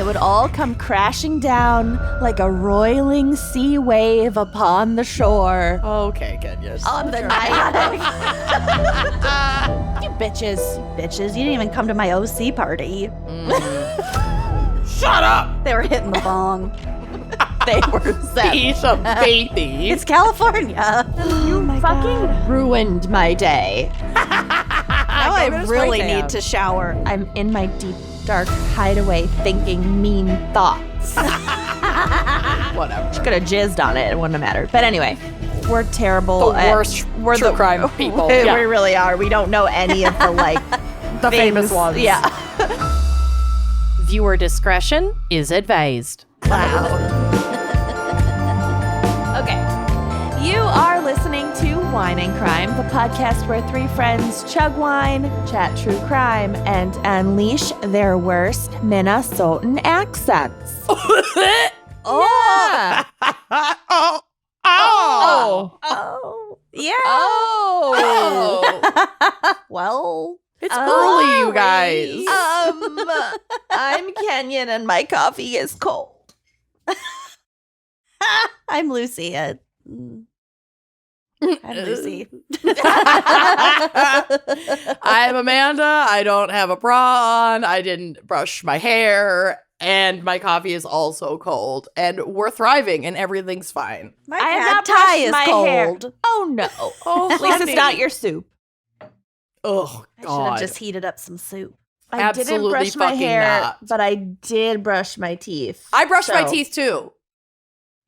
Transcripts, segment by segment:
it would all come crashing down like a roiling sea wave upon the shore. Okay, Kenya. On the night. You bitches. You didn't even come to my OC party. Shut up! They were hitting the bong. They were set. He's a baby. It's California. You fucking ruined my day. Now I really need to shower. I'm in my deep, dark hideaway thinking mean thoughts. Whatever. Could have jizzed on it. It wouldn't have mattered. But anyway, we're terrible. The worst true crime people. We really are. We don't know any of the, the things. famous ones. Yeah. Viewer discretion is advised. Wow. Okay. You are listening to Wine and Crime, the podcast where three friends chug wine, chat true crime, and unleash their worst Minnesotan accents. Oh. Oh. Oh. Yeah. Oh. Well. It's early, you guys. I'm Kenyon and my coffee is cold. I'm Lucy. I'm Lucy. I'm Amanda. I don't have a bra on. I didn't brush my hair. And my coffee is also cold. And we're thriving and everything's fine. My I have cat not tie brushed is my cold. hair. Oh no. Oh, At least it's honey. not your soup. Oh, I should God. have just heated up some soup. I didn't Absolutely brush my fucking hair, not. but I did brush my teeth. I brushed my So- teeth too.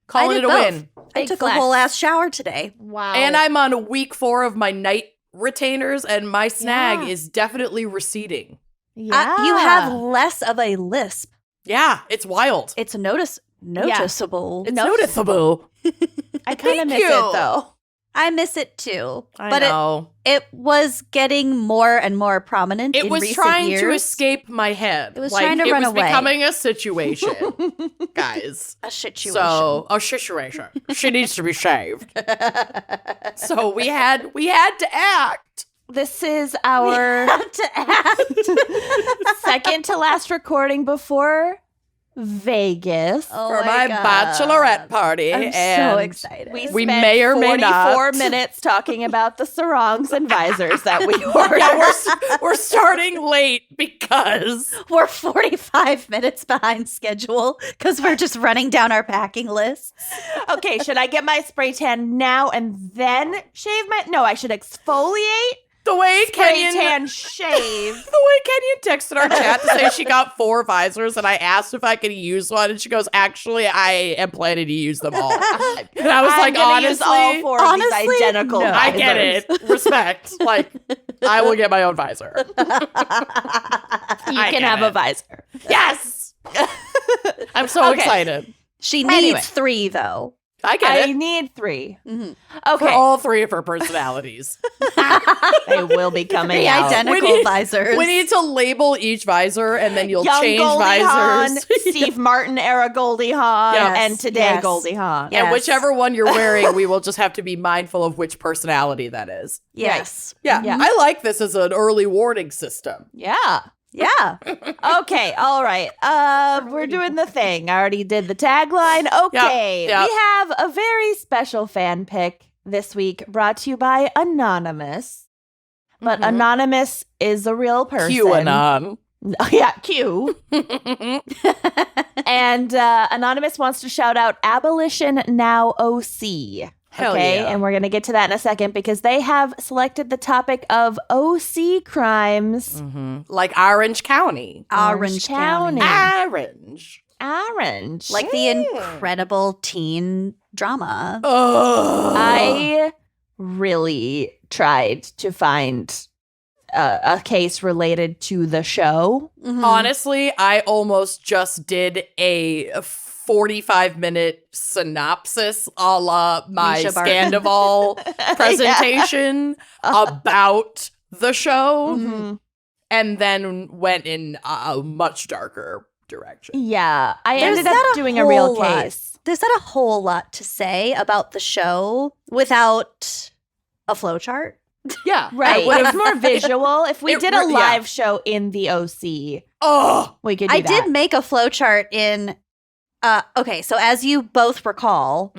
I Calling did it a both. win. I Big took flex. a whole ass shower today. Wow. And I'm on week 4 of my night retainers, and my snag Yeah. is definitely receding. yeah. You have less of a lisp. Yeah, it's wild. It's noticeable. It's noticeable. I kind of Thank miss you. it though. I miss it too. I but know. it was getting more and more prominent It in was recent trying years. to escape my head. It was trying to run It away. was becoming a situation, guys. A situation. So, a situation. She needs to be shaved. So we had to act. This is our to act. second to last recording before Vegas. Oh For my God. bachelorette party. I'm so and excited. We spent may or may 44 not. minutes talking about the sarongs and visors that we ordered. Yeah, we're starting late because We're 45 minutes behind schedule because we're just running down our packing list. Okay, should I get my spray tan now and then shave my... No, I should exfoliate, the way spray Kenyon tan, shave. The way Kenyon texted our chat to say she got 4 visors, and I asked if I could use one, and she goes, "Actually, I am planning to use them all." And I was I'm like, gonna honestly, use all 4 of these honestly, identical no. I get visors. it. Respect. Like, I will get my own visor. You I can get have a it. visor. Yes. I'm so Okay. excited. She needs Anyway. 3, though. I get I it. need 3. Mhm. For Okay, all 3 of her personalities. they will be coming 3 out. identical We need- visors. We need to label each visor, and then you'll Young change Goldie Hawn, visors. Steve Martin era Goldie Hawn, Yes. and today Yes. Goldie Hawn. Yeah. And Yes. whichever one you're wearing, we will just have to be mindful of which personality that is. Yes. Yeah, Yeah. I like this as an early warning system. Yeah. Yeah. Okay, all right. We're doing the thing. I already did the tagline. Okay. Yep. We have a very special fan pick this week brought to you by Anonymous. But Mhm. Anonymous is a real person. QAnon. Yeah, Q. And Anonymous wants to shout out Abolition Now OC. Hell Okay, yeah. and we're going to get to that in a second because they have selected the topic of OC crimes. Like Orange County. Orange County. Orange. Orange. Like the incredible teen drama. Oh. I really tried to find a case related to the show. Mhm. Honestly, I almost just did a 45-minute synopsis a la my Misha Barton. Scandival presentation about the show, Mhm. and then went in a much darker direction. Yeah, I There's ended not up a doing a real whole lot. case. There's not a whole lot to say about the show without a flowchart. Yeah. Right. It's more visual. If we It did a re- live show in the OC, Oh, we could do I that. did make a flowchart in. Okay, so as you both recall,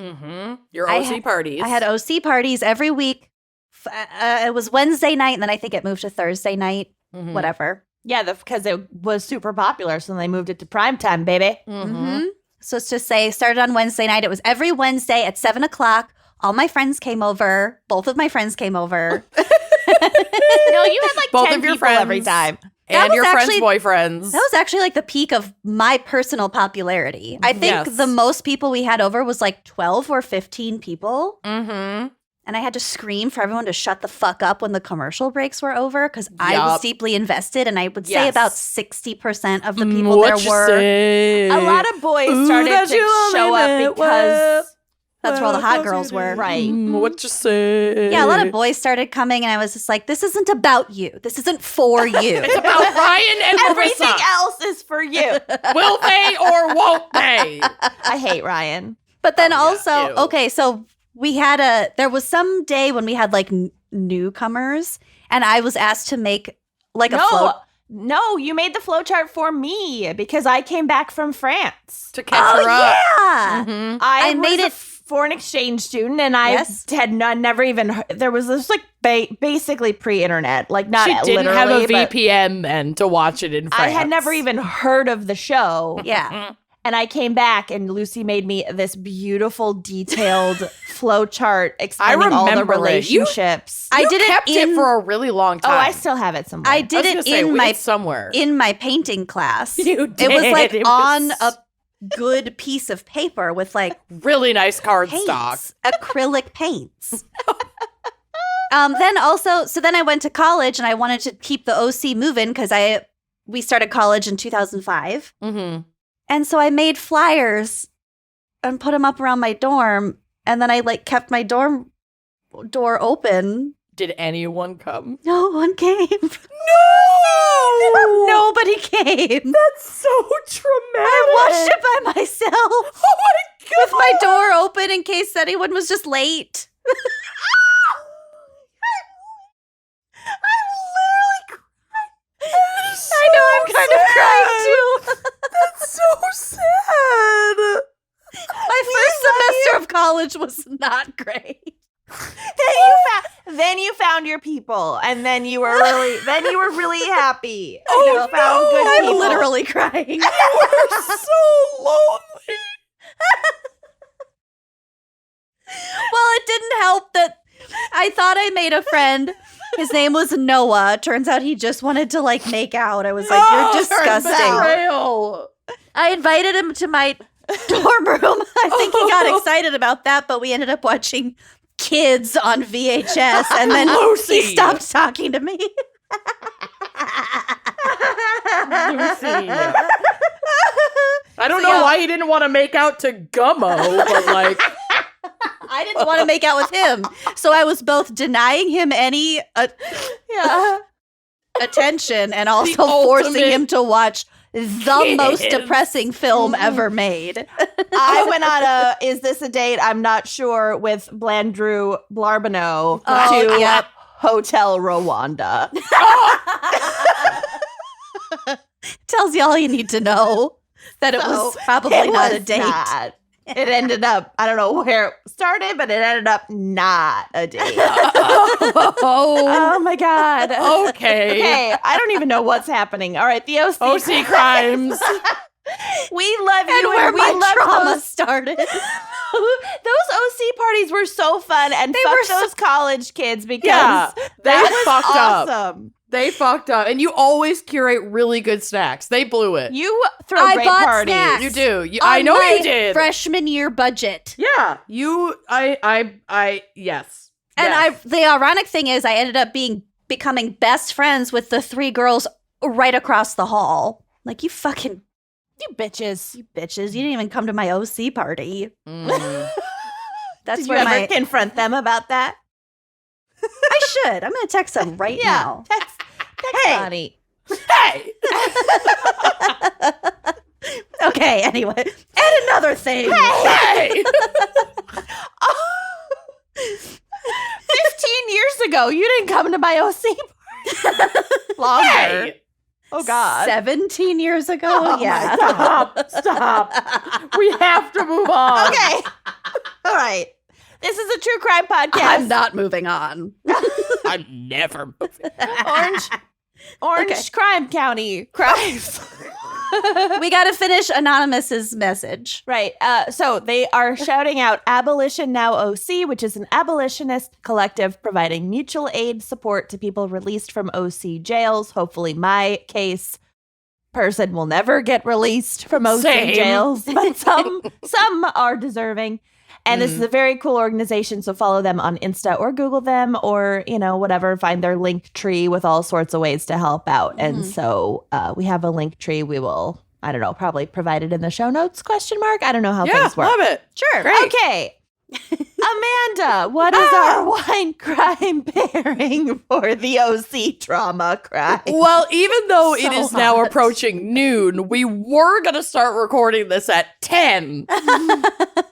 Your I OC parties. I had OC parties every week. It was Wednesday night, and then I think it moved to Thursday night. Mhm. Whatever. Yeah, because it was super popular, so they moved it to primetime, baby. Mm-hmm. So let's just say started on Wednesday night. It was every Wednesday at 7:00. All my friends came over. Both of my friends came over. No, you had like Both 10 of your people friends. every time. And was your actually- friends' boyfriends. That was actually like the peak of my personal popularity. I think Yes. the most people we had over was like 12 or 15 people. Mm-hmm. And I had to scream for everyone to shut the fuck up when the commercial breaks were over because I was Yup. deeply invested. And I would say Yes. about 60% of the people What there you were. say? A lot of boys Ooh, started that to you love show me, up because That's where all the hot girls were. Right. What you say? Yeah, a lot of boys started coming, and I was just like, this isn't about you. This isn't for you. It's about Ryan and everything Marissa. else is for you. Will they or won't they? I hate Ryan. But then Oh, also, yeah. Ew. okay, so there was some day when we had like newcomers, and I was asked to make like a float. No, you made the flowchart for me because I came back from France. To catch her up. Yeah. Mhm. I made was it- a foreign exchange student, and I Yes. had never even. There was this like basically pre-internet, like not She didn't have a literally, but VPN then to watch it in France. I had never even heard of the show. Yeah. And I came back, and Lucy made me this beautiful, detailed flowchart explaining all the remember it. relationships. I You did it kept in it for a really long Oh, time. I still have it somewhere. I did it in my somewhere. painting class. You It was did. like It on was a good piece of paper with like really nice cardstock. paints, acrylic paints. Then I went to college and I wanted to keep the OC moving because we started college in 2005. Mm-hmm. And so I made flyers and put them up around my dorm. And then I like kept my dorm door open. Did anyone come? No one came. No! Nobody came. That's so traumatic. I watched it by myself Oh my god! with my door open in case anyone was just late. I know, I'm kind of crying too. That's so sad. My first semester of college was not great. Then you found your people, and then you were really happy. Oh, you found good I'm people. literally crying. You're so lonely. Well, it didn't help that I thought I made a friend. His name was Noah. Turns out he just wanted to like make out. I was like, you're disgusting. Betrayal. I invited him to my dorm room. I think he got excited about that, but we ended up watching Kids on VHS, and then Lucy. he stopped talking to me. Lucy. I don't know why he didn't want to make out to Gummo, but like, I didn't want to make out with him, so I was both denying him any attention and also forcing ultimate him to watch the most Kids. depressing film ever made. I went on a "Is this a date? I'm not sure" with Blandrew Blarbano Oh, to yep. Hotel Rwanda. Tells you all you need to know that it was probably It not a was date. not. It ended up, I don't know where it started, but it ended up not a date. Oh my God. okay. Okay, I don't even know what's happening. All right, the OC. OC Crimes. We love you, And where we my love trauma those. started. Those OC parties were so fun, and They fuck were so- those college kids because Yeah, they that was fucked up. awesome. They fucked up. And you always curate really good snacks. They blew it. You throw I great bought parties. snacks. You do. On I know my you did. Freshman year budget. Yeah. Yes. And Yes. the ironic thing is I ended up becoming best friends with the three girls right across the hall. Like, you bitches. You didn't even come to my OC party. Mm. That's Did you where ever confront them about that? I should. I'm going to text them right now. Text Hey. Bonnie. Hey. Okay, anyway. And another thing. Hey. 15 years ago. You didn't come to my OC party. Longer. Hey! Oh, God. 17 years ago? Oh, yeah. Stop. We have to move on. Okay. All right. This is a true crime podcast. I'm not moving on. I'm never moving. Orange Okay. crime county crimes. We got to finish Anonymous's message. Right. So they are shouting out Abolition Now OC, which is an abolitionist collective providing mutual aid support to people released from OC jails. Hopefully my case person will never get released from OC Same. jails, but some are deserving. And this is a very cool organization, so follow them on Insta or Google them or, whatever, find their link tree with all sorts of ways to help out. And so we have a link tree. We will, I don't know, probably provide it in the show notes, ? I don't know how things work. Love it. Sure. Great. Okay. Amanda, what is our wine crime pairing for the OC trauma crime? Well, even though it So is now hot. approaching noon, we were going to start recording this at 10.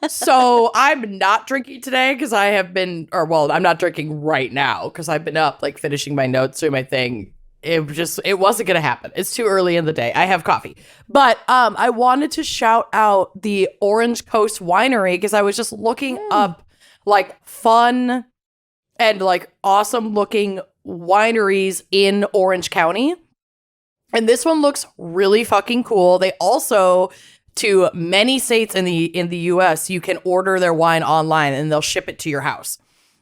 So I'm not drinking today because I have been, I'm not drinking right now because I've been up, like, finishing my notes, doing my thing. It wasn't going to happen. It's too early in the day. I have coffee. But I wanted to shout out the Orange Coast Winery because I was just looking up, like, fun and, like, awesome looking wineries in Orange County. And this one looks really fucking cool. They also, to many states in the US, you can order their wine online and they'll ship it to your house.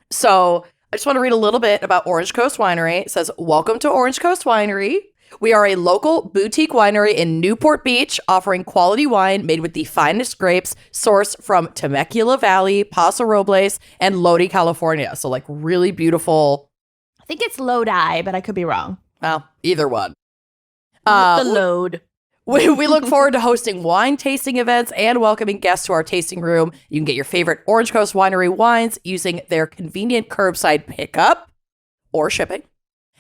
So I just want to read a little bit about Orange Coast Winery. It says, "Welcome to Orange Coast Winery. We are a local boutique winery in Newport Beach, offering quality wine made with the finest grapes sourced from Temecula Valley, Paso Robles, and Lodi, California." So, like, really beautiful. I think it's Lodi, but I could be wrong. Well, either one. The load. We look forward to hosting wine tasting events and welcoming guests to our tasting room. You can get your favorite Orange Coast Winery wines using their convenient curbside pickup or shipping.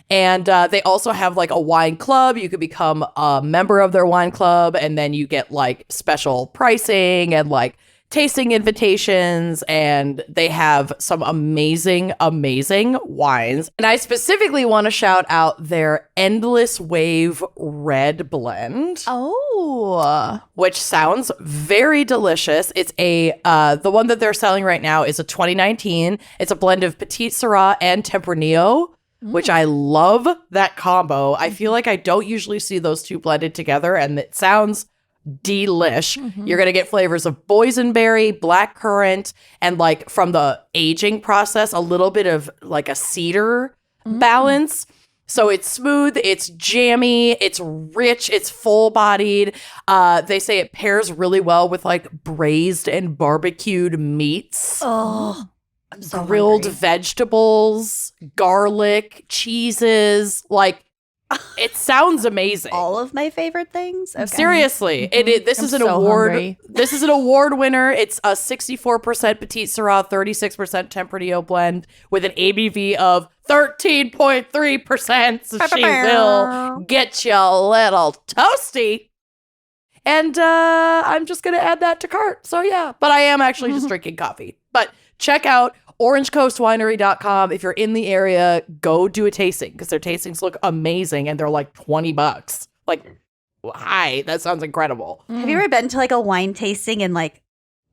And they also have, like, a wine club. You could become a member of their wine club, and then you get, like, special pricing and, like, tasting invitations, and they have some amazing, amazing wines. And I specifically want to shout out their Endless Wave Red Blend. Oh. Which sounds very delicious. It's the one that they're selling right now is a 2019. It's a blend of Petite Syrah and Tempranillo, which I love that combo. I feel like I don't usually see those two blended together, and it sounds delish. You're going to get flavors of boysenberry, blackcurrant, and, like, from the aging process, a little bit of, like, a cedar balance. So it's smooth, it's jammy, it's rich, it's full-bodied. They say it pairs really well with, like, braised and barbecued meats. Oh, I'm so grilled hungry. vegetables, garlic, cheeses. Like, it sounds amazing. All of my favorite things. Okay. Seriously, this I'm is an so award. hungry. This is an award winner. It's a 64% Petite Syrah, 36% Tempranillo blend with an ABV of 13.3%. So she will get you a little toasty. And I'm just gonna add that to cart. So yeah, but I am actually just drinking coffee. But check out orangecoastwinery.com. If you're in the area, go do a tasting because their tastings look amazing and they're like $20. Like, hi, that sounds incredible. Have you ever been to, like, a wine tasting in, like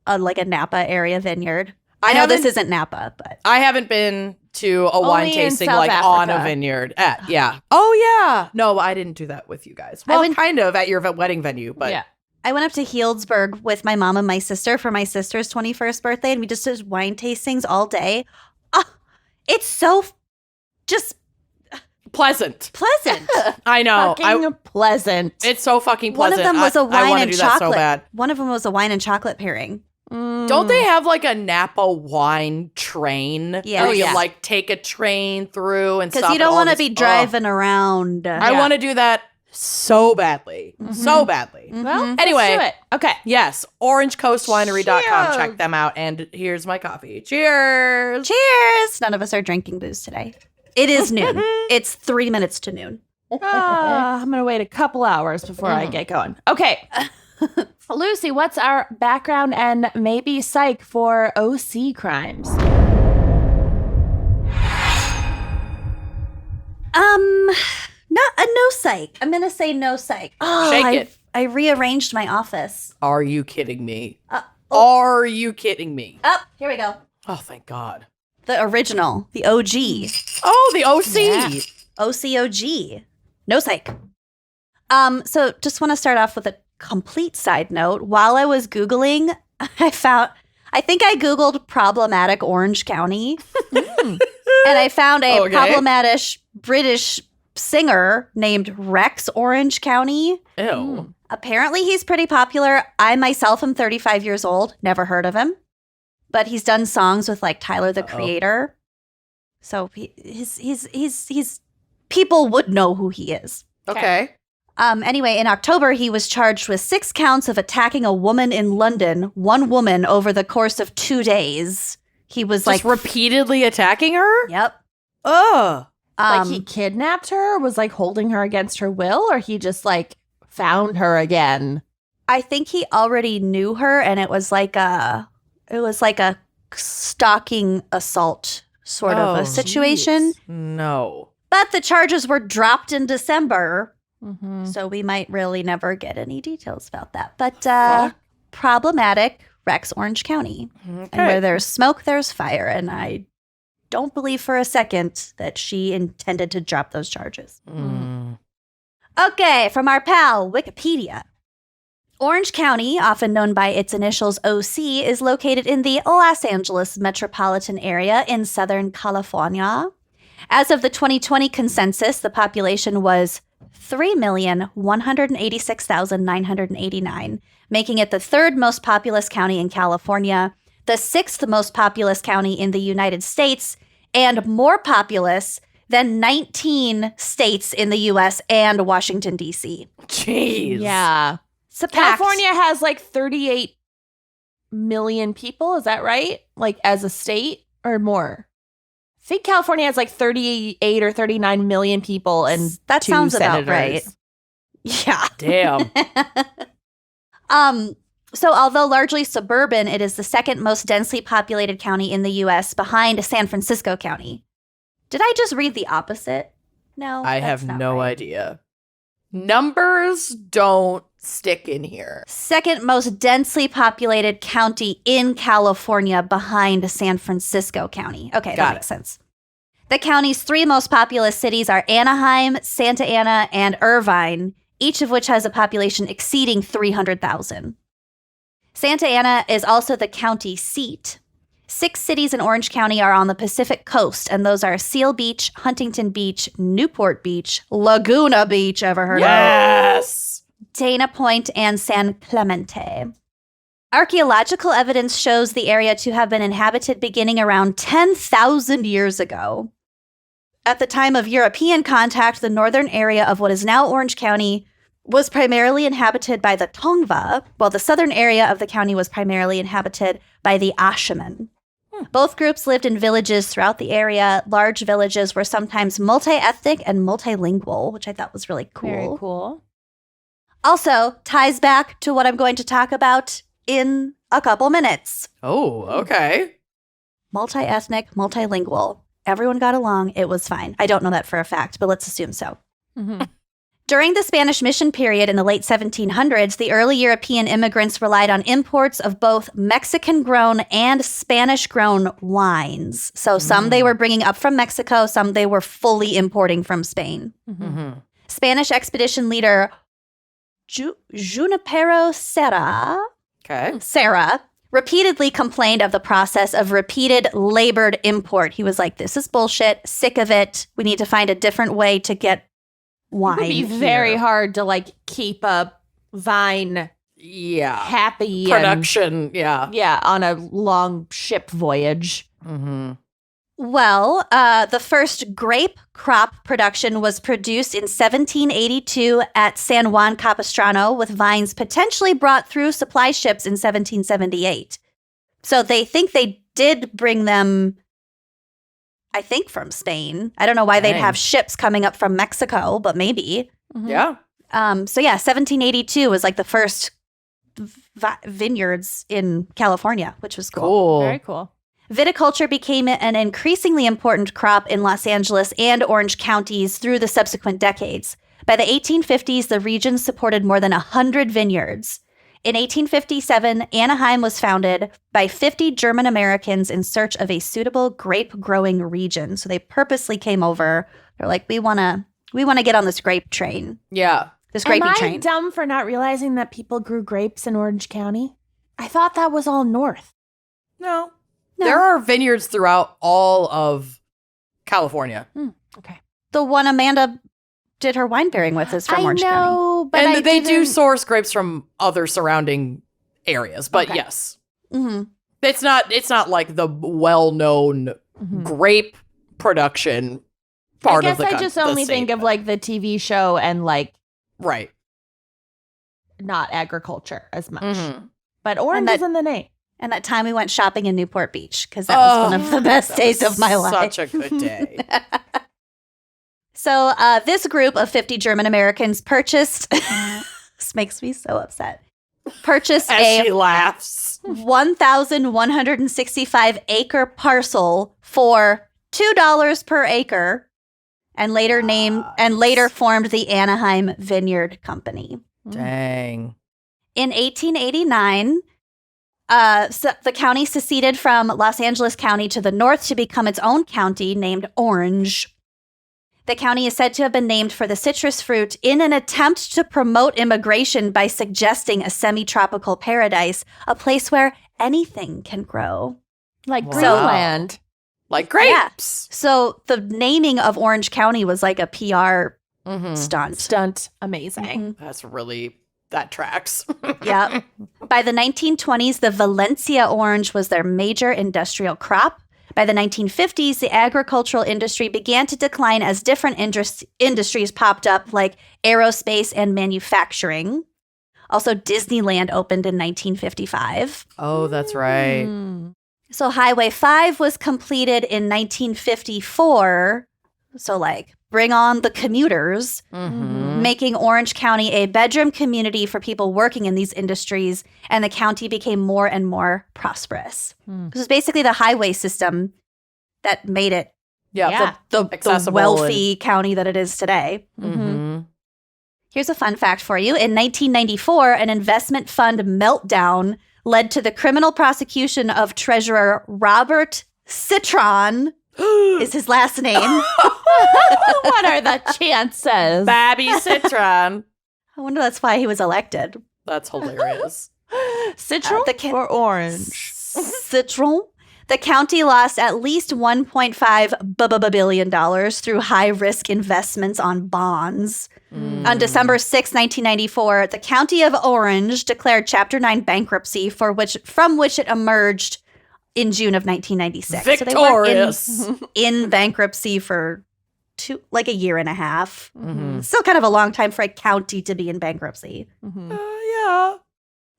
a Napa area vineyard? I I know this haven't- isn't Napa, but I haven't been to a wine in tasting South like on a Africa. vineyard. Yeah. Oh yeah. No, I didn't do that with you guys. Well, went- kind of at your wedding venue, but Yeah. I went up to Healdsburg with my mom and my sister for my sister's 21st birthday, and we just did wine tastings all day. It's so just pleasant. pleasant. I know. Fucking pleasant. It's so fucking One pleasant. of them was I a wine wanna and do that chocolate. so bad. One of them was a wine and chocolate pairing. Don't they have like a Napa wine train? Yeah. Where Oh, you yeah. like take a train through and Because stop you at don't all want to this- be driving around. I want to do that so badly. So badly. Well, Anyway. let's do it. Okay. Yes, orangecoastwinery.com. Cheers. Check them out. And here's my coffee. Cheers. Cheers! None of us are drinking booze today. It is noon. It's 3 minutes to noon. I'm going to wait a couple hours before I get going. Okay. Lucy, what's our background and maybe psych for OC crimes? Not a no psych. I'm gonna say no psych. Oh, Shake it. I rearranged my office. Are you kidding me? Are you kidding me? Oh, here we go. Oh, thank God. The original, the OG. Oh, the OC. Yeah. OCOG. No psych. So just want to start off with a complete side note. While I was Googling, I think I Googled problematic Orange County. And I found a problematic British singer named Rex Orange County. Ew. Apparently he's pretty popular. I myself am 35 years old. Never heard of him. But he's done songs with like Tyler the Creator. So he's people would know who he is. Okay. Anyway, in October, he was charged with 6 counts of attacking a woman in London, one woman over the course of 2 days. He was Just repeatedly attacking her? Yep. Ugh. Like he kidnapped her, was like holding her against her will, or he just like found her again? I think he already knew her, and it was like a stalking assault sort of a situation. Geez. No. But the charges were dropped in December, Mm-hmm. so we might really never get any details about that. But problematic Rex Orange County. Okay. And where there's smoke, there's fire. And I don't believe for a second that she intended to drop those charges. Mm. Okay, from our pal, Wikipedia. Orange County, often known by its initials OC, is located in the Los Angeles metropolitan area in Southern California. As of the 2020 census, the population was 3,186,989, making it the 3rd most populous county in California, the 6th most populous county in the United States, and more populous than 19 states in the U.S. and Washington, D.C. Jeez. Yeah. California has like 38 million people. Is that right? Like as a state or more? I think California has like 38 or 39 million people and that 2 sounds senators. about right. Yeah. Damn. So although largely suburban, it is the 2nd most densely populated county in the U.S. behind San Francisco County. Did I just read the opposite? No. I that's have not no right. idea. Numbers don't stick in here. 2nd most densely populated county in California behind San Francisco County. Okay, that makes sense. The county's 3 most populous cities are Anaheim, Santa Ana, and Irvine, each of which has a population exceeding 300,000. Santa Ana is also the county seat. 6 cities in Orange County are on the Pacific coast, and those are Seal Beach, Huntington Beach, Newport Beach, Laguna Beach, ever heard of? Yes. Dana Point, and San Clemente. Archaeological evidence shows the area to have been inhabited beginning around 10,000 years ago. At the time of European contact, the northern area of what is now Orange County was primarily inhabited by the Tongva, while the southern area of the county was primarily inhabited by the Ashaman. Both groups lived in villages throughout the area. Large villages were sometimes multi-ethnic and multilingual, which I thought was really cool. Very cool. Also, ties back to what I'm going to talk about in a couple minutes. Oh, okay. Multi-ethnic, multilingual. Everyone got along. It was fine. I don't know that for a fact, but let's assume so. Mm-hmm. During the Spanish mission period in the late 1700s, the early European immigrants relied on imports of both Mexican-grown and Spanish-grown wines. So some they were bringing up from Mexico, some they were fully importing from Spain. Mm-hmm. Spanish expedition leader Junipero Serra repeatedly complained of the process of repeated labored import. He was like, this is bullshit, sick of it. We need to find a different way to get wine. It would be very hard to like keep a vine Yeah. happy Production. Yeah. and, yeah, on a long ship voyage. Mm-hmm. Well, the first grape crop production was produced in 1782 at San Juan Capistrano, with vines potentially brought through supply ships in 1778. So they think they did bring them, I think, from Spain. I don't know why they'd Dang. have ships coming up from Mexico, but maybe. Mhm. Yeah. So yeah, 1782 was like the first vineyards in California, which was cool. Cool. Very cool. Viticulture became an increasingly important crop in Los Angeles and Orange counties through the subsequent decades. By the 1850s, the region supported more than 100 vineyards. In 1857, Anaheim was founded by 50 German Americans in search of a suitable grape-growing region. So they purposely came over. They're like, we want to get on this grape train. Yeah. This grapey Am I train. dumb for not realizing that people grew grapes in Orange County? I thought that was all north. No. No. There are vineyards throughout all of California. Okay. The one Amanda did her wine pairing with is from Orange County. I know, but And they do didn't- source grapes from other surrounding areas. But Okay. yes, Mm-hmm. it's not like the well-known grape production part I of guess the I just the only state, think of but- like the TV show and like right. not agriculture as much. Mhm. But orange that- is in the name. And that time we went shopping in Newport Beach, because that was one of the best That days was of my life. Such a good day. So this group of 50 German Americans purchased, this makes me so upset, purchased As she a laughs. 1,165 acre parcel for $2 per acre, and later formed the Anaheim Vineyard Company. Dang. In 1889, so the county seceded from Los Angeles County to the north to become its own county named Orange. The county is said to have been named for the citrus fruit in an attempt to promote immigration by suggesting a semi-tropical paradise, a place where anything can grow. Like Wow. Greenland. Like grapes. So the naming of Orange County was like a PR Mhm. stunt. Stunt. Amazing. That's really, that tracks. Yeah. By the 1920s, the Valencia orange was their major industrial crop. By the 1950s, the agricultural industry began to decline as different industries popped up, like aerospace and manufacturing. Also, Disneyland opened in 1955. Oh, that's right. Mm. So Highway 5 was completed in 1954. So, like, bring on the commuters, Mhm. making Orange County a bedroom community for people working in these industries, and the county became more and more prosperous. Hmm. This is basically the highway system that made it Yeah. Yeah. the Accessible wealthy county that it is today. Mhm. Here's a fun fact for you. In 1994, an investment fund meltdown led to the criminal prosecution of Treasurer Robert Citron, is his last name. What are the chances? Babby Citron. I wonder that's why he was elected. That's hilarious. Citron or orange? Citron. The county lost at least $1.5 billion through high-risk investments on bonds. On December 6, 1994, the county of Orange declared Chapter 9 bankruptcy, from which it emerged in June of 1996. Victorious. So they were in bankruptcy for a year and a half. Mhm. Still kind of a long time for a county to be in bankruptcy. Yeah.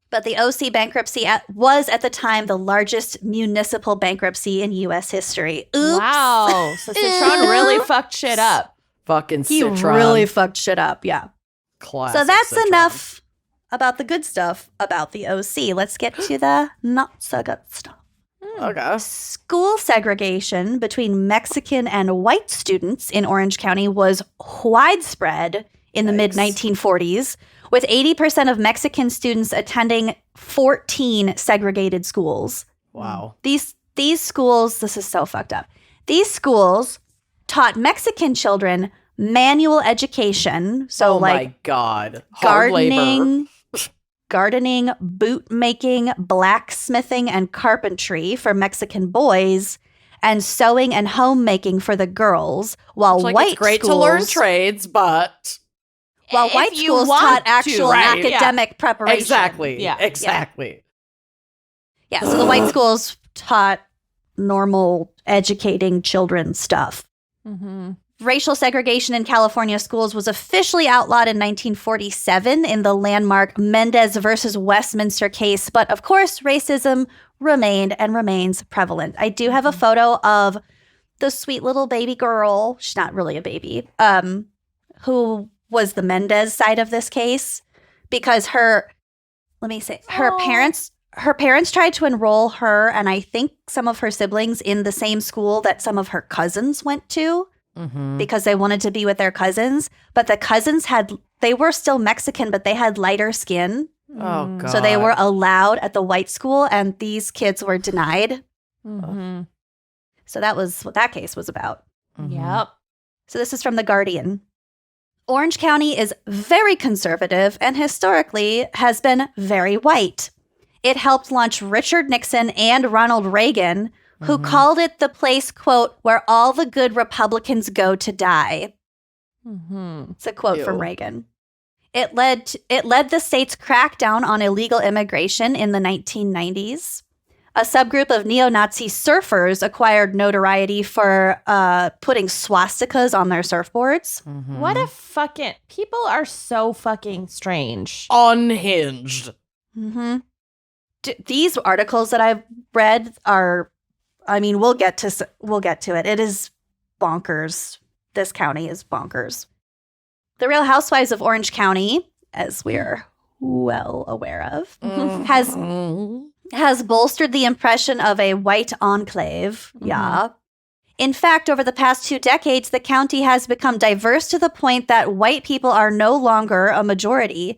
But the OC bankruptcy was at the time the largest municipal bankruptcy in U.S. history. Oops. Wow. So Citron really fucked shit up. Fucking He Citron. really fucked shit up, yeah. Classic So that's Citron. enough about the good stuff about the OC. Let's get to the not so good stuff. Okay. School segregation between Mexican and white students in Orange County was widespread in the mid-1940s, with 80% of Mexican students attending 14 segregated schools. Wow. These schools, this is so fucked up. These schools taught Mexican children manual education, so oh like my God. Hard labor. gardening, boot making, blacksmithing, and carpentry for Mexican boys, and sewing and homemaking for the girls, while It's like, white it's great schools, to learn trades, but while If white you schools want taught to, actual right, yeah. academic preparation. exactly. Yeah. Exactly. Yeah, so the white schools taught normal educating children stuff. Mm-hmm. Racial segregation in California schools was officially outlawed in 1947 in the landmark Mendez versus Westminster case, but of course, racism remained and remains prevalent. I do have a photo of the sweet little baby girl. She's not really a baby, who was the Mendez side of this case, because her Oh. parents Her parents tried to enroll her and I think some of her siblings in the same school that some of her cousins went to because they wanted to be with their cousins. But the cousins they were still Mexican, but they had lighter skin. Oh, God. So they were allowed at the white school and these kids were denied. Mm-hmm. So that was what that case was about. Yep. So this is from The Guardian. Orange County is very conservative and historically has been very white. It helped launch Richard Nixon and Ronald Reagan, who called it the place, quote, where all the good Republicans go to die. It's a quote from Reagan. It led the state's crackdown on illegal immigration in the 1990s. A subgroup of neo-Nazi surfers acquired notoriety for putting swastikas on their surfboards. What a fucking... People are so fucking strange. Unhinged. These articles that I've read are, I mean, we'll get to it. It is bonkers. This county is bonkers. The Real Housewives of Orange County, as we're well aware of, has bolstered the impression of a white enclave. Yeah. In fact, over the past 2 decades, the county has become diverse to the point that white people are no longer a majority.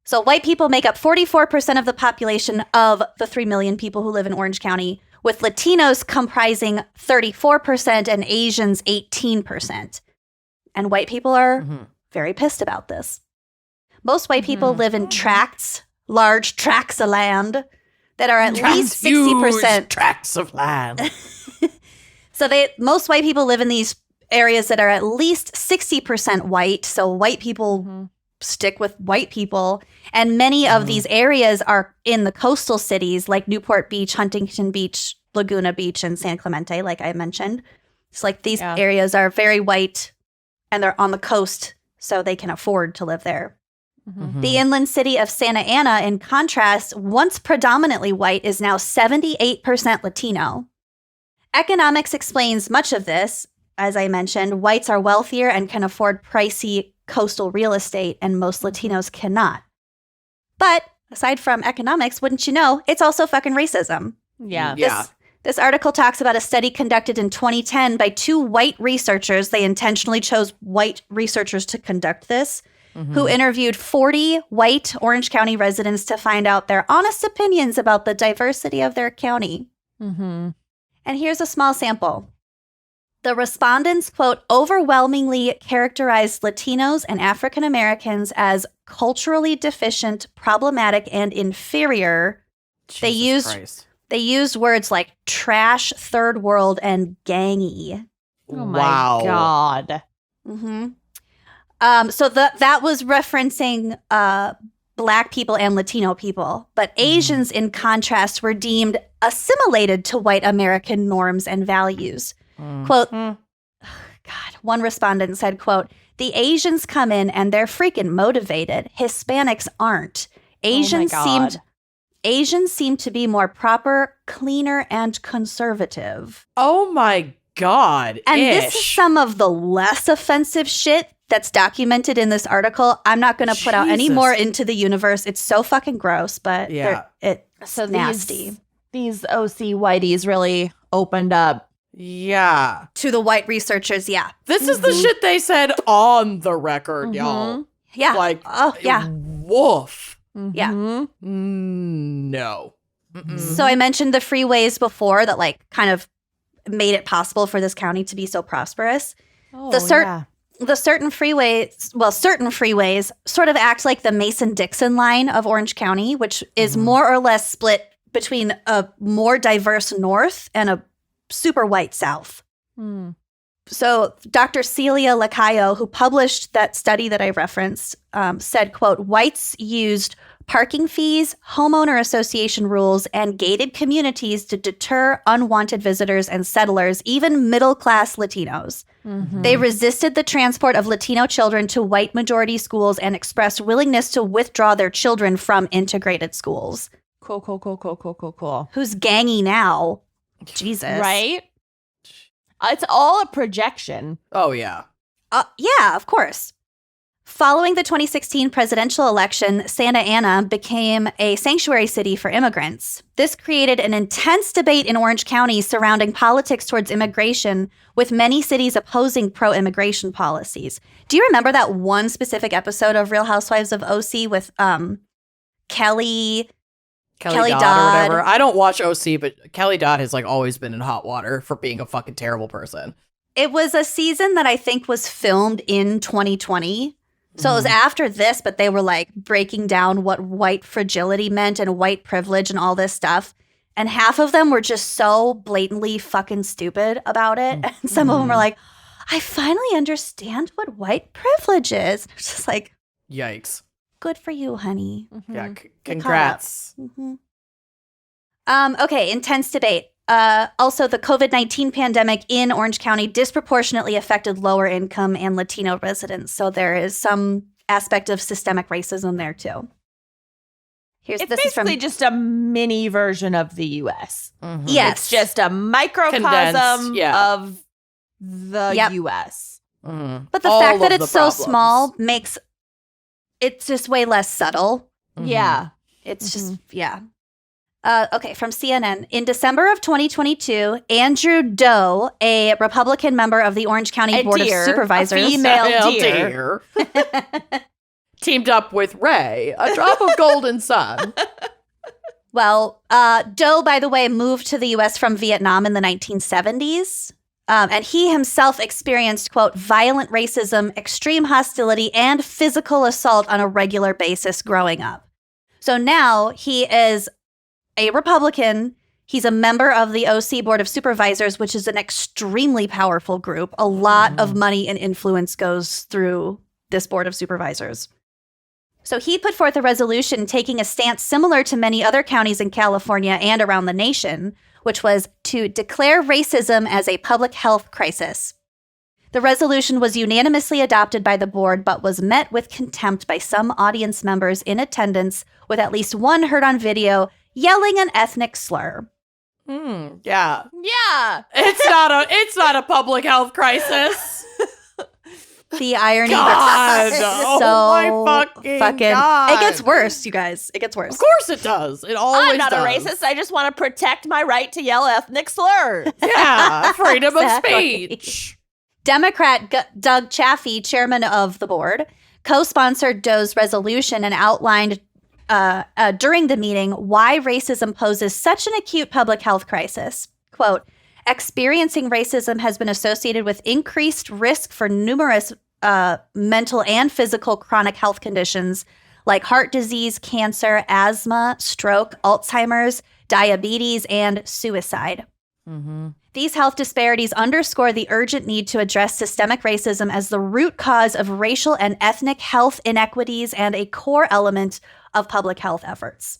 So white people make up 44% of the population of the 3 million people who live in Orange County, with Latinos comprising 34% and Asians 18%. And white people are very pissed about this. Most white people live in large tracts of land that are at least 60%. Tracts of land. So most white people live in these areas that are at least 60% white. So white people stick with white people. And many of these areas are in the coastal cities like Newport Beach, Huntington Beach, Laguna Beach, and San Clemente, like I mentioned. It's like these areas are very white and they're on the coast, so they can afford to live there. The inland city of Santa Ana, in contrast, once predominantly white, is now 78% Latino. Economics explains much of this. As I mentioned, whites are wealthier and can afford pricey coastal real estate, and most Latinos cannot. But aside from economics, wouldn't you know, it's also fucking racism. Yeah. This article talks about a study conducted in 2010 by 2 white researchers. They intentionally chose white researchers to conduct this, who interviewed 40 white Orange County residents to find out their honest opinions about the diversity of their county. And here's a small sample. The respondents, quote, overwhelmingly characterized Latinos and African Americans as culturally deficient, problematic, and inferior. They used words like trash, third world, and gangy. Oh my God. So that was referencing Black people and Latino people. But Asians, in contrast, were deemed assimilated to white American norms and values. Quote, God, one respondent said, quote, the Asians come in and they're freaking motivated. Hispanics aren't. Asians seem to be more proper, cleaner, and conservative. Oh my God. And this is some of the less offensive shit that's documented in this article. I'm not going to put out any more into the universe. It's so fucking gross, but it's nasty. These OC whiteys really opened up. Yeah. To the white researchers, yeah. This is the shit they said on the record, y'all. Yeah. Like, woof. Yeah. No. So I mentioned the freeways before that like kind of made it possible for this county to be so prosperous. Certain freeways sort of act like the Mason-Dixon line of Orange County, which is more or less split between a more diverse north and a super white south. So Dr. Celia Lacayo, who published that study that I referenced, said, quote, whites used parking fees, homeowner association rules, and gated communities to deter unwanted visitors and settlers, even middle-class Latinos. They resisted the transport of Latino children to white majority schools and expressed willingness to withdraw their children from integrated schools. Cool. Who's gangy now? Jesus. Right? It's all a projection. Oh, yeah. Yeah, of course. Following the 2016 presidential election, Santa Ana became a sanctuary city for immigrants. This created an intense debate in Orange County surrounding politics towards immigration, with many cities opposing pro-immigration policies. Do you remember that one specific episode of Real Housewives of OC with Kelly Dodd or whatever. I don't watch OC, but Kelly Dodd has like always been in hot water for being a fucking terrible person. It was a season that I think was filmed in 2020. So it was after this, but they were like breaking down what white fragility meant and white privilege and all this stuff. And half of them were just so blatantly fucking stupid about it. And some of them were like, I finally understand what white privilege is. It's just like, yikes. Good for you, honey. Yeah, congrats. Okay, intense debate. Also, the COVID-19 pandemic in Orange County disproportionately affected lower income and Latino residents. So there is some aspect of systemic racism there too. It's basically just a mini version of the U.S. Yes. It's just a microcosm of the U.S. But the fact that it's so small makes it's just way less subtle. Yeah. It's just, okay, from CNN. In December of 2022, Andrew Doe, a Republican member of the Orange County Board of Supervisors. A female deer. Teamed up with Ray, a drop of golden sun. Well, Doe, by the way, moved to the U.S. from Vietnam in the 1970s. And he himself experienced, quote, violent racism, extreme hostility, and physical assault on a regular basis growing up. So now he is a Republican. He's a member of the OC Board of Supervisors, which is an extremely powerful group. A lot of money and influence goes through this Board of Supervisors. So he put forth a resolution taking a stance similar to many other counties in California and around the nation, which was to declare racism as a public health crisis. The resolution was unanimously adopted by the board, but was met with contempt by some audience members in attendance, with at least one heard on video yelling an ethnic slur. Yeah. Yeah. It's not a public health crisis. The irony. God, so my fucking God. It gets worse, you guys. It gets worse. Of course it does. It always I'm not does. a racist. I just want to protect my right to yell ethnic slurs. Yeah, freedom of speech. Democrat Doug Chaffee, chairman of the board, co-sponsored Doe's resolution and outlined during the meeting why racism poses such an acute public health crisis. Quote, experiencing racism has been associated with increased risk for numerous mental and physical chronic health conditions like heart disease, cancer, asthma, stroke, Alzheimer's, diabetes, and suicide. These health disparities underscore the urgent need to address systemic racism as the root cause of racial and ethnic health inequities and a core element of public health efforts.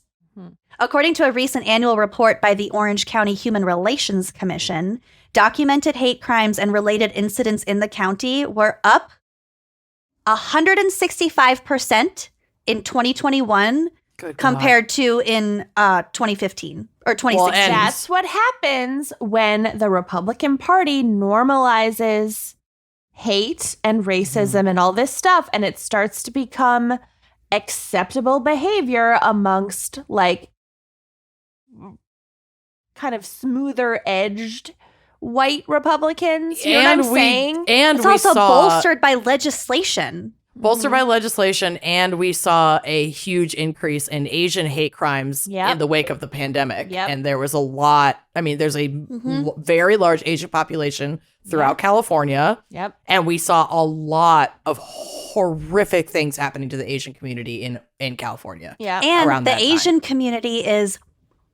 According to a recent annual report by the Orange County Human Relations Commission, documented hate crimes and related incidents in the county were up 165% in 2021 compared to in 2015 or 2016. Well, That's what happens when the Republican Party normalizes hate and racism and all this stuff, and it starts to become acceptable behavior amongst like kind of smoother edged white Republicans. You know what I'm saying? And it's we also saw bolstered by legislation. By legislation, and we saw a huge increase in Asian hate crimes in the wake of the pandemic. And there was a lot. I mean, there's a very large Asian population throughout California. And we saw a lot of horrific things happening to the Asian community in California. And the Asian community is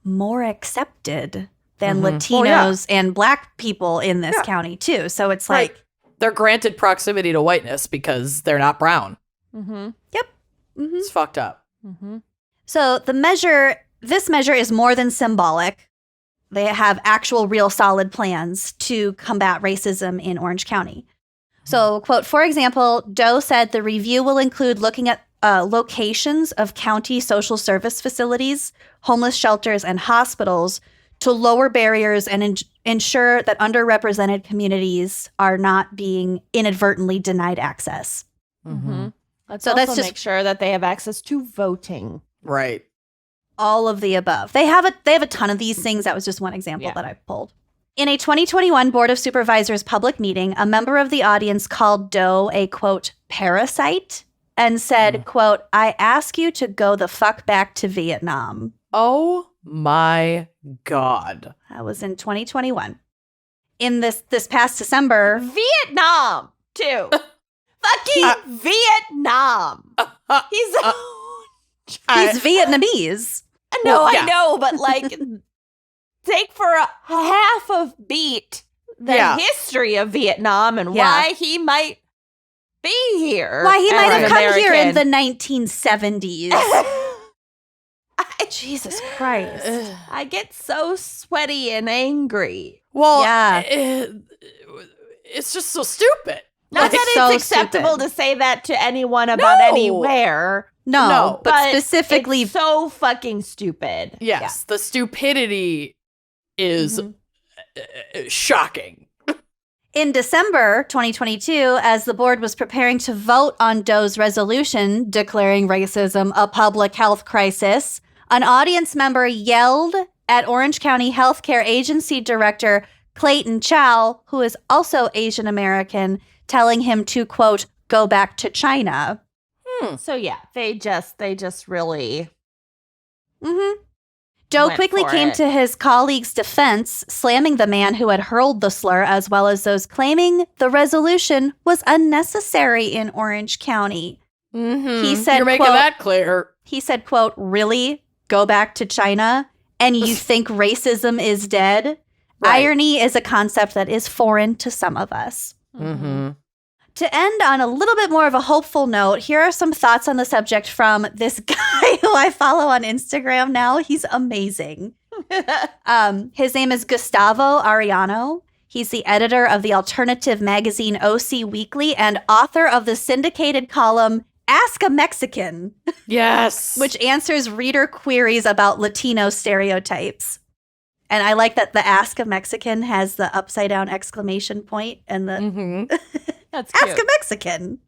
more accepted than Latinos and Black people in this county, too. So it's like... They're granted proximity to whiteness because they're not brown. It's fucked up. So this measure is more than symbolic. They have actual, real, solid plans to combat racism in Orange County. So, quote, for example, Doe said the review will include looking at locations of county social service facilities, homeless shelters, and hospitals to lower barriers and ensure that underrepresented communities are not being inadvertently denied access. Let's So also that's just make sure that they have access to voting. Right. all of the above. They have a ton of these things. That was just one example that I pulled. In a 2021 Board of Supervisors public meeting, a member of the audience called Doe a, quote, parasite and said, quote, I ask you to go the fuck back to Vietnam. Oh my God. That was in 2021. In this past December, Vietnam, too. Fucking Vietnam. He's he's Vietnamese. no, yeah. I know, but like, take for a half of beat the history of Vietnam and why he might be here. Why he might as have an come here in American. the 1970s. Jesus Christ. I get so sweaty and angry. Well, Yeah. it's just so stupid. Not Like, that it's so acceptable stupid. to say that to anyone about anywhere. No, but specifically it's so fucking stupid. Yes, the stupidity is shocking. in December 2022, as the board was preparing to vote on Doe's resolution declaring racism a public health crisis, an audience member yelled at Orange County Healthcare Agency Director Clayton Chow, who is also Asian American, telling him to, quote, go back to China. So yeah, they just really Doe went quickly for came it. to his colleague's defense, slamming the man who had hurled the slur, as well as those claiming the resolution was unnecessary in Orange County. He said, You're making quote, that clear. He said, quote, really? Go back to China? And you think racism is dead? Right. Irony is a concept that is foreign to some of us. Mm-hmm. To end on a little bit more of a hopeful note, here are some thoughts on the subject from this guy who I follow on Instagram now. He's amazing. His name is Gustavo Arellano. He's the editor of the alternative magazine OC Weekly and author of the syndicated column Ask a Mexican, Yes. which answers reader queries about Latino stereotypes. And I like that the Ask a Mexican has the upside down exclamation point and the That's cute. Ask a Mexican.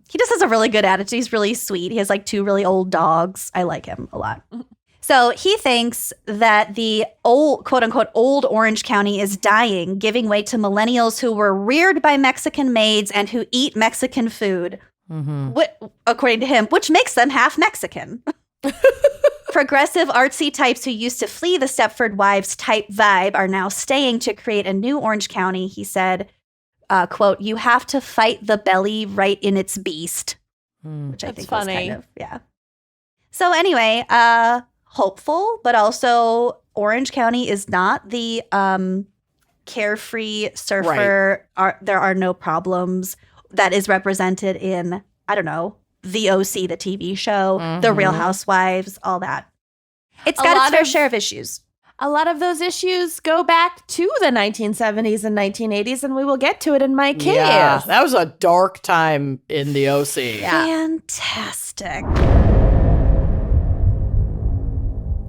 He just has a really good attitude. He's really sweet. He has like 2 really old dogs. I like him a lot. So he thinks that the old, quote unquote, old Orange County is dying, giving way to millennials who were reared by Mexican maids and who eat Mexican food, according to him, which makes them half Mexican. Progressive artsy types who used to flee the Stepford Wives type vibe are now staying to create a new Orange County, he said. Quote, you have to fight the belly right in its beast, which I That's think funny. was kind of, yeah. So anyway, hopeful, but also Orange County is not the carefree surfer, there are no problems that is represented in, I don't know, the OC, the TV show, the Real Housewives, all that. It's got its fair share of issues. A lot of those issues go back to the 1970s and 1980s, and we will get to it in my case. Yeah, that was a dark time in the OC. Fantastic.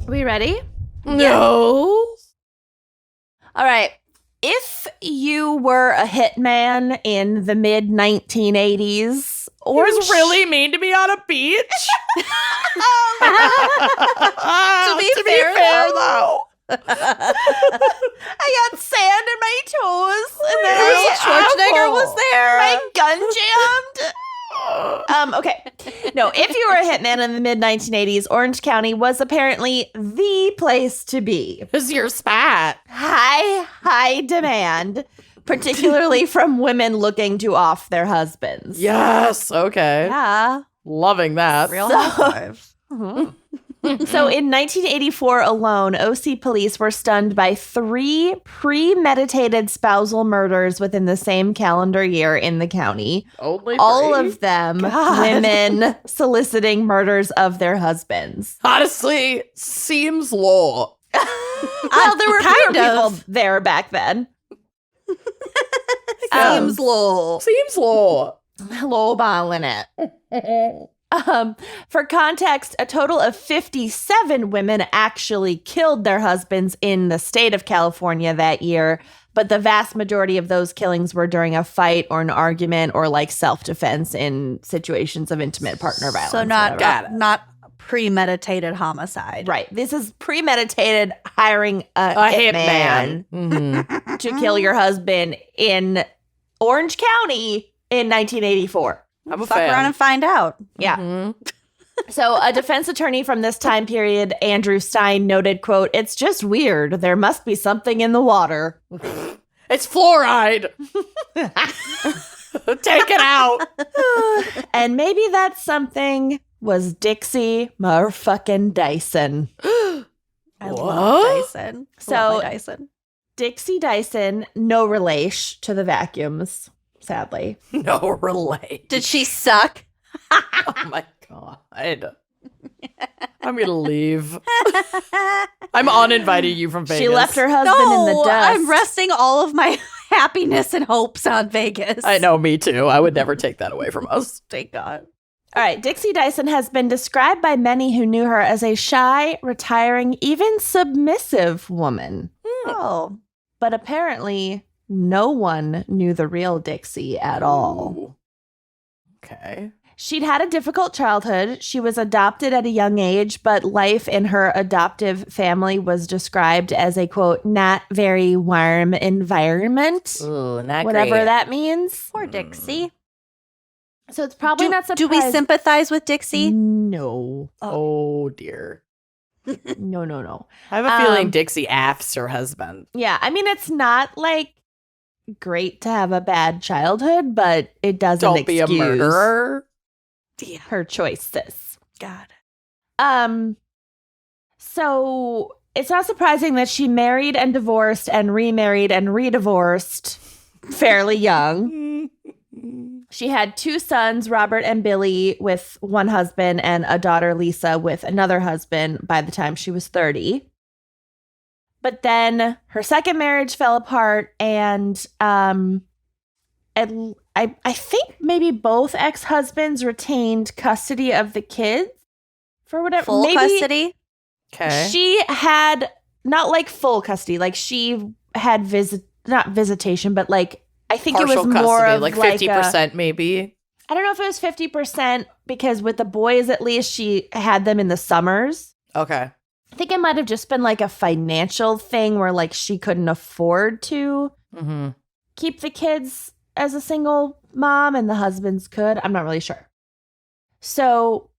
Are we ready? No. All right. If you were a hitman in the mid 1980s, It was really mean to be on a beach. to be fair, though. I got sand in my toes, and then Arnold Schwarzenegger was there. My gun jammed. Okay. No, if you were a hitman in the mid 1980s, Orange County was apparently the place to be. This is your spat. High demand, particularly from women looking to off their husbands. Yes. Okay. Yeah. Loving that. Real Housewives. So in 1984 alone, OC police were stunned by 3 premeditated spousal murders within the same calendar year in the county. Only All three? of them women soliciting murders of their husbands. Honestly, seems low. Well, there were Kind fewer of. people there back then. Seems low. Seems low. Lowballing it. For context, a total of 57 women actually killed their husbands in the state of California that year, But the vast majority of those killings were during a fight or an argument or like self-defense in situations of intimate partner violence. So whatever. not premeditated homicide. Right. This is premeditated hiring a hitman. hitman to kill your husband in Orange County in 1984. I'm a Fuck fan. around and find out. Yeah. Mhm. So a defense attorney from this time period, Andrew Stein, noted, quote, "It's just weird. There must be something in the water." It's fluoride. Take it out. And maybe that something was Dixie motherfucking Dyson. I What? love Dyson. So- Love my Dyson. Dixie Dyson, no relation to the vacuums, sadly. No relate. Did she suck? Oh my god. I'm gonna leave. I'm uninviting you from Vegas. She left her husband in the dust. I'm resting all of my happiness and hopes on Vegas. I know, me too. I would never take that away from us. Thank God. All right, Dixie Dyson has been described by many who knew her as a shy, retiring, even submissive woman. Oh. But apparently, no one knew the real Dixie at all. Ooh. Okay. She'd had a difficult childhood. She was adopted at a young age, but life in her adoptive family was described as a, quote, not very warm environment, Ooh, not whatever great. that means. Poor Dixie. So it's probably not Do surprising. we sympathize with Dixie? No. Oh dear. No. I have a feeling Dixie affs her husband. Yeah, I mean, it's not like great to have a bad childhood, but it doesn't Don't be a excuse murderer. her choices. God. So it's not surprising that she married and divorced and remarried and redivorced fairly young. She had 2 sons, Robert and Billy, with one husband, and a daughter, Lisa, with another husband by the time she was 30. But then her second marriage fell apart, and I think maybe both ex-husbands retained custody of the kids for whatever. Full maybe custody? Okay. She had not like full custody, like she had not visitation, but like I think Partial it was more custody, of like like 50% maybe. I don't know if it was 50% because with the boys at least she had them in the summers. Okay. I think it might have just been like a financial thing where like she couldn't afford to Mm-hmm. keep the kids as a single mom and the husbands could. I'm not really sure. So,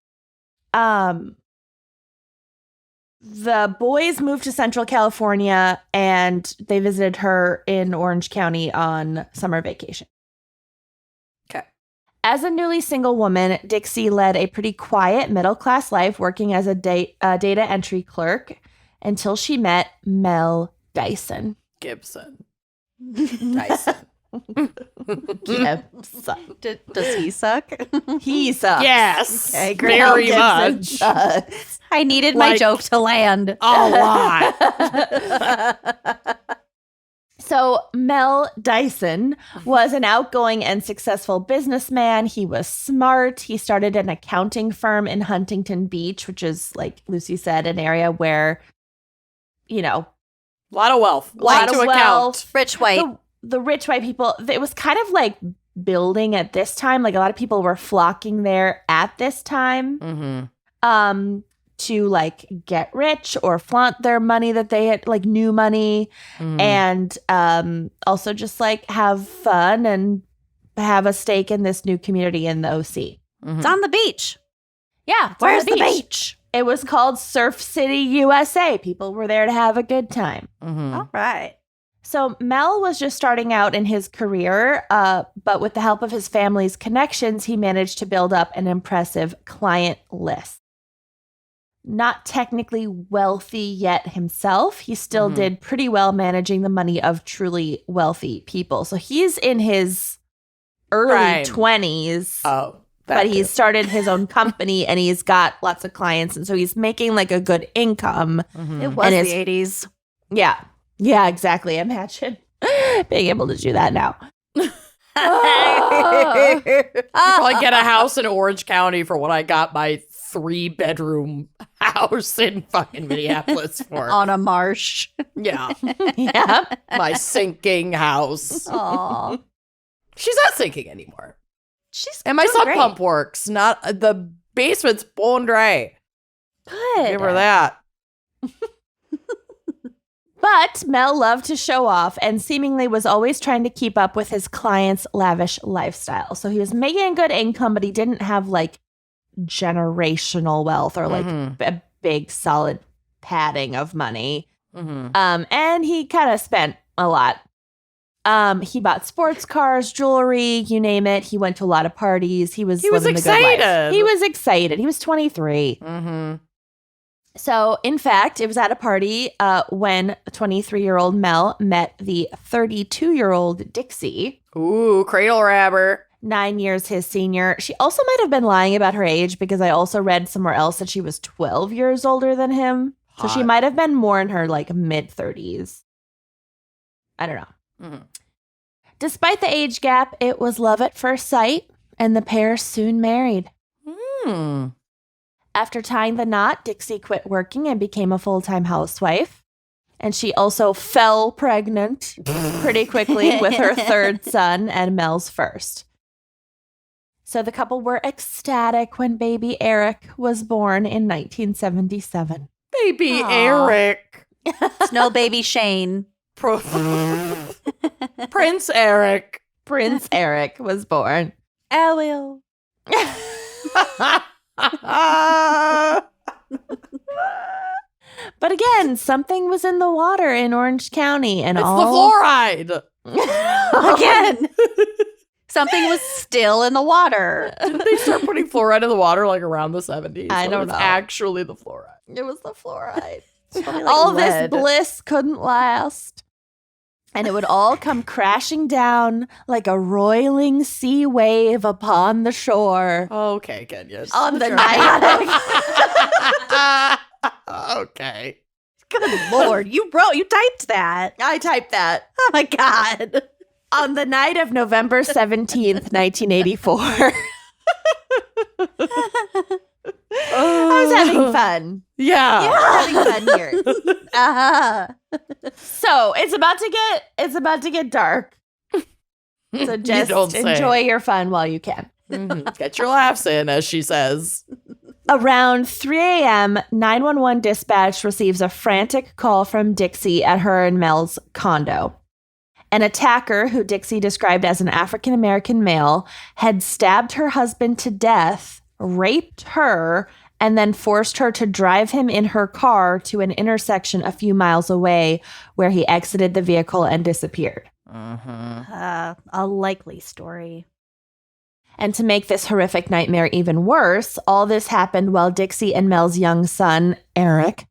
the boys moved to Central California and they visited her in Orange County on summer vacation. Okay. As a newly single woman, Dixie led a pretty quiet middle-class life working as a data entry clerk until she met Mel Dyson. Gibson. Dyson. Does he suck? He sucks. Yes. Okay, great. Very Mel much. Gibson does. I needed my Like- joke to land. A lot. So Mel Dyson was an outgoing and successful businessman. He was smart. He started an accounting firm in Huntington Beach, which is, like Lucy said, an area where, you know, A lot of wealth. A lot lot of to wealth. account. Rich white. the rich white people, it was kind of like building at this time. Like a lot of people were flocking there at this time. Mm-hmm. To like get rich or flaunt their money that they had, like new money, and also just like have fun and have a stake in this new community in the OC. It's on the beach. Yeah, it's on Where's the beach? It was called Surf City, USA. People were there to have a good time. Mm-hmm. All right. So Mel was just starting out in his career, but with the help of his family's connections, he managed to build up an impressive client list. Not technically wealthy yet himself, he still did pretty well managing the money of truly wealthy people. So he's in his early Prime. 20s, Oh. but he's started his own company and he's got lots of clients. And so he's making like a good income. Mm-hmm. It was And the his- 80s. Yeah. Yeah, exactly. Imagine being able to do that now. Probably get a house in Orange County for what I got my 3-bedroom house in fucking Minneapolis for. On a marsh. Yeah. Yeah. My sinking house. Aw. She's not sinking anymore. She's And my doing sump great. pump works. Not the basement's bone dry. Good. Give her that. But Mel loved to show off and seemingly was always trying to keep up with his clients' lavish lifestyle. So he was making a good income, but he didn't have like generational wealth or like a big solid padding of money. And he kind of spent a lot. He bought sports cars, jewelry, you name it. He went to a lot of parties. He was living the good life. excited. He was excited. He was 23. So, in fact, it was at a party when 23-year-old Mel met the 32-year-old Dixie, Ooh, cradle rabber. 9 years his senior. She also might have been lying about her age because I also read somewhere else that she was 12 years older than him. So she Hot. might have been more in her like mid-30s. I don't know. Despite the age gap, it was love at first sight, and the pair soon married. After tying the knot, Dixie quit working and became a full-time housewife. And she also fell pregnant pretty quickly with her third son and Mel's first. So the couple were ecstatic when baby Eric was born in 1977. Baby Aw. Eric. Snow baby Shane. Prince Eric. Prince Eric was born. I will. But again, something was in the water in Orange County, and It's all the fluoride. Again. Something was still in the water. Didn't they start putting fluoride in the water like around the 70s? I So don't it's know. actually the fluoride. It was the fluoride. Probably like All this lead. bliss couldn't last. And it would all come crashing down like a roiling sea wave upon the shore. Okay, Kenya. On the Sure. night. Okay. Good Lord. You typed that. I typed that. Oh my God. On the night of November 17th, 1984. I was having fun. Yeah. Having fun here. Uh-huh. So it's about to get dark. So just don't say. enjoy your fun while you can. Get your laughs in, as she says. Around 3 a.m., 911 dispatch receives a frantic call from Dixie at her and Mel's condo. An attacker, who Dixie described as an African-American male, had stabbed her husband to death, raped her, and then forced her to drive him in her car to an intersection a few miles away where he exited the vehicle and disappeared. A likely story. And to make this horrific nightmare even worse, all this happened while Dixie and Mel's young son, Eric,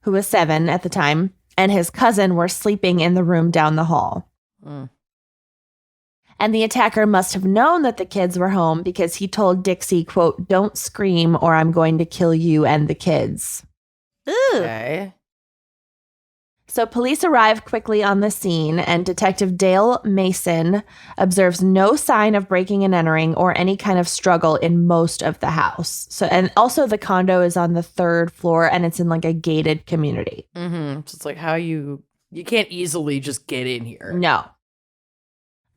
who was 7 at the time, and his cousin were sleeping in the room down the hall. And the attacker must have known that the kids were home because he told Dixie, quote, "Don't scream or I'm going to kill you and the kids." Ooh. Okay. So police arrive quickly on the scene, and Detective Dale Mason observes no sign of breaking and entering or any kind of struggle in most of the house. So, and also the condo is on the 3rd floor, and it's in like a gated community. So it's like how you can't easily just get in here. No.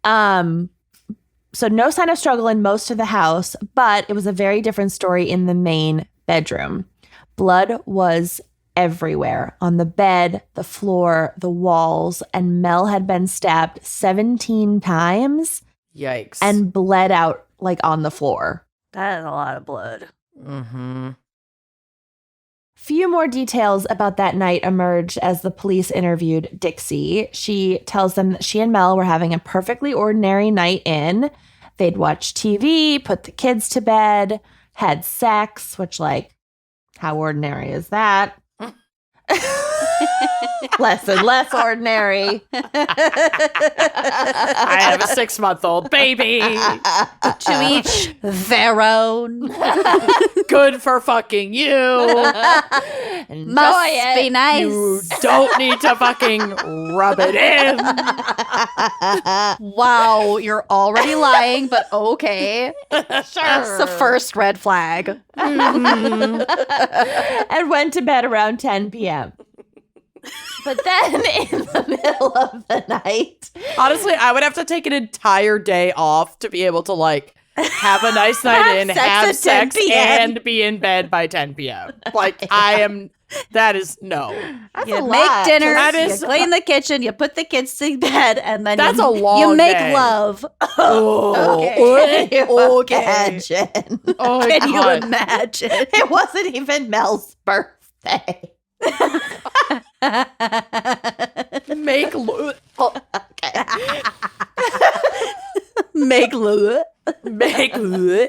So no sign of struggle in most of the house, but it was a very different story in the main bedroom. Blood was everywhere, on the bed, the floor, the walls, and Mel had been stabbed 17 times Yikes. and bled out like on the floor. That is a lot of blood. Few more details about that night emerged as the police interviewed Dixie. She tells them that she and Mel were having a perfectly ordinary night in. They'd watch TV, put the kids to bed, had sex, which, like, how ordinary is that? Less and less ordinary. I have a 6-month-old baby. To each their own. Good for fucking you. Must be nice. You don't need to fucking rub it in. Wow, you're already lying, but okay. That's the first red flag. And went to bed around 10 p.m. But then in the middle of the night, Honestly, I would have to take an entire day off to be able to like have a nice night in, have sex, and be in bed by 10 p.m. Like that is no. that's You a make lot. dinner, That is- you clean the kitchen, you put the kids to bed, and then That's you, a long you make day. love. Oh, Okay. Can you Okay. imagine? oh my Can you God. imagine? It wasn't even Mel's birthday. Make lo- Make love. make oh,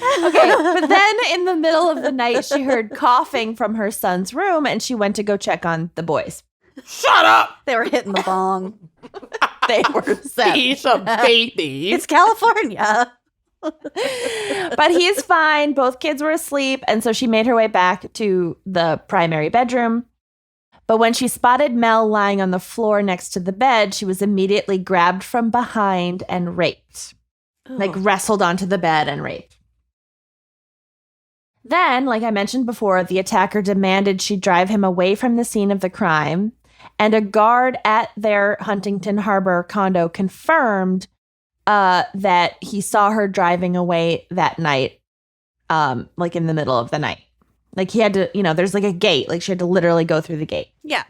Okay, but then in the middle of the night, she heard coughing from her son's room and she went to go check on the boys. shut up. They were hitting the bong. They were seven. He's a baby. It's California. But he's fine. Both kids were asleep. And so she made her way back to the primary bedroom. But when she spotted Mel lying on the floor next to the bed, she was immediately grabbed from behind and raped. Like wrestled onto the bed and raped. Then, like I mentioned before, the attacker demanded she drive him away from the scene of the crime. And a guard at their Huntington Harbor condo confirmed that he saw her driving away that night, like in the middle of the night. Like he had to, there's like a gate. Like she had to literally go through the gate. Yeah.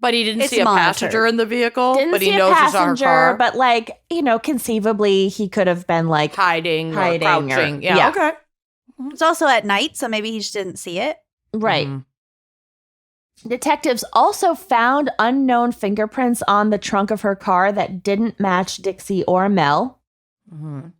But he didn't It's see a monitored. passenger in the vehicle. Didn't but see he a knows she saw her passenger, car. but like, conceivably he could have been like hiding or Hiding or- crouching. yeah. Okay. It's also at night, so maybe he just didn't see it. right. Mhm. Detectives also found unknown fingerprints on the trunk of her car that didn't match Dixie or Mel. Mhm.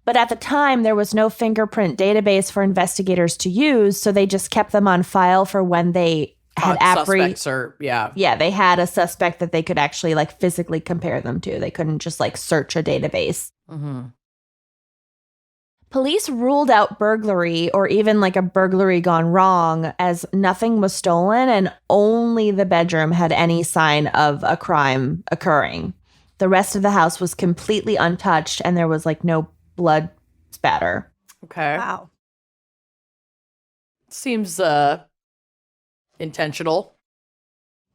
But at the time, there was no fingerprint database for investigators to use, so they just kept them on file for when they had Suspects or yeah. Yeah, they had a suspect that they could actually like physically compare them to. They couldn't just like search a database. Mm-hmm. Police ruled out burglary or even like a burglary gone wrong as nothing was stolen and only the bedroom had any sign of a crime occurring. The rest of the house was completely untouched and there was like no blood spatter. Okay. Wow. Seems intentional.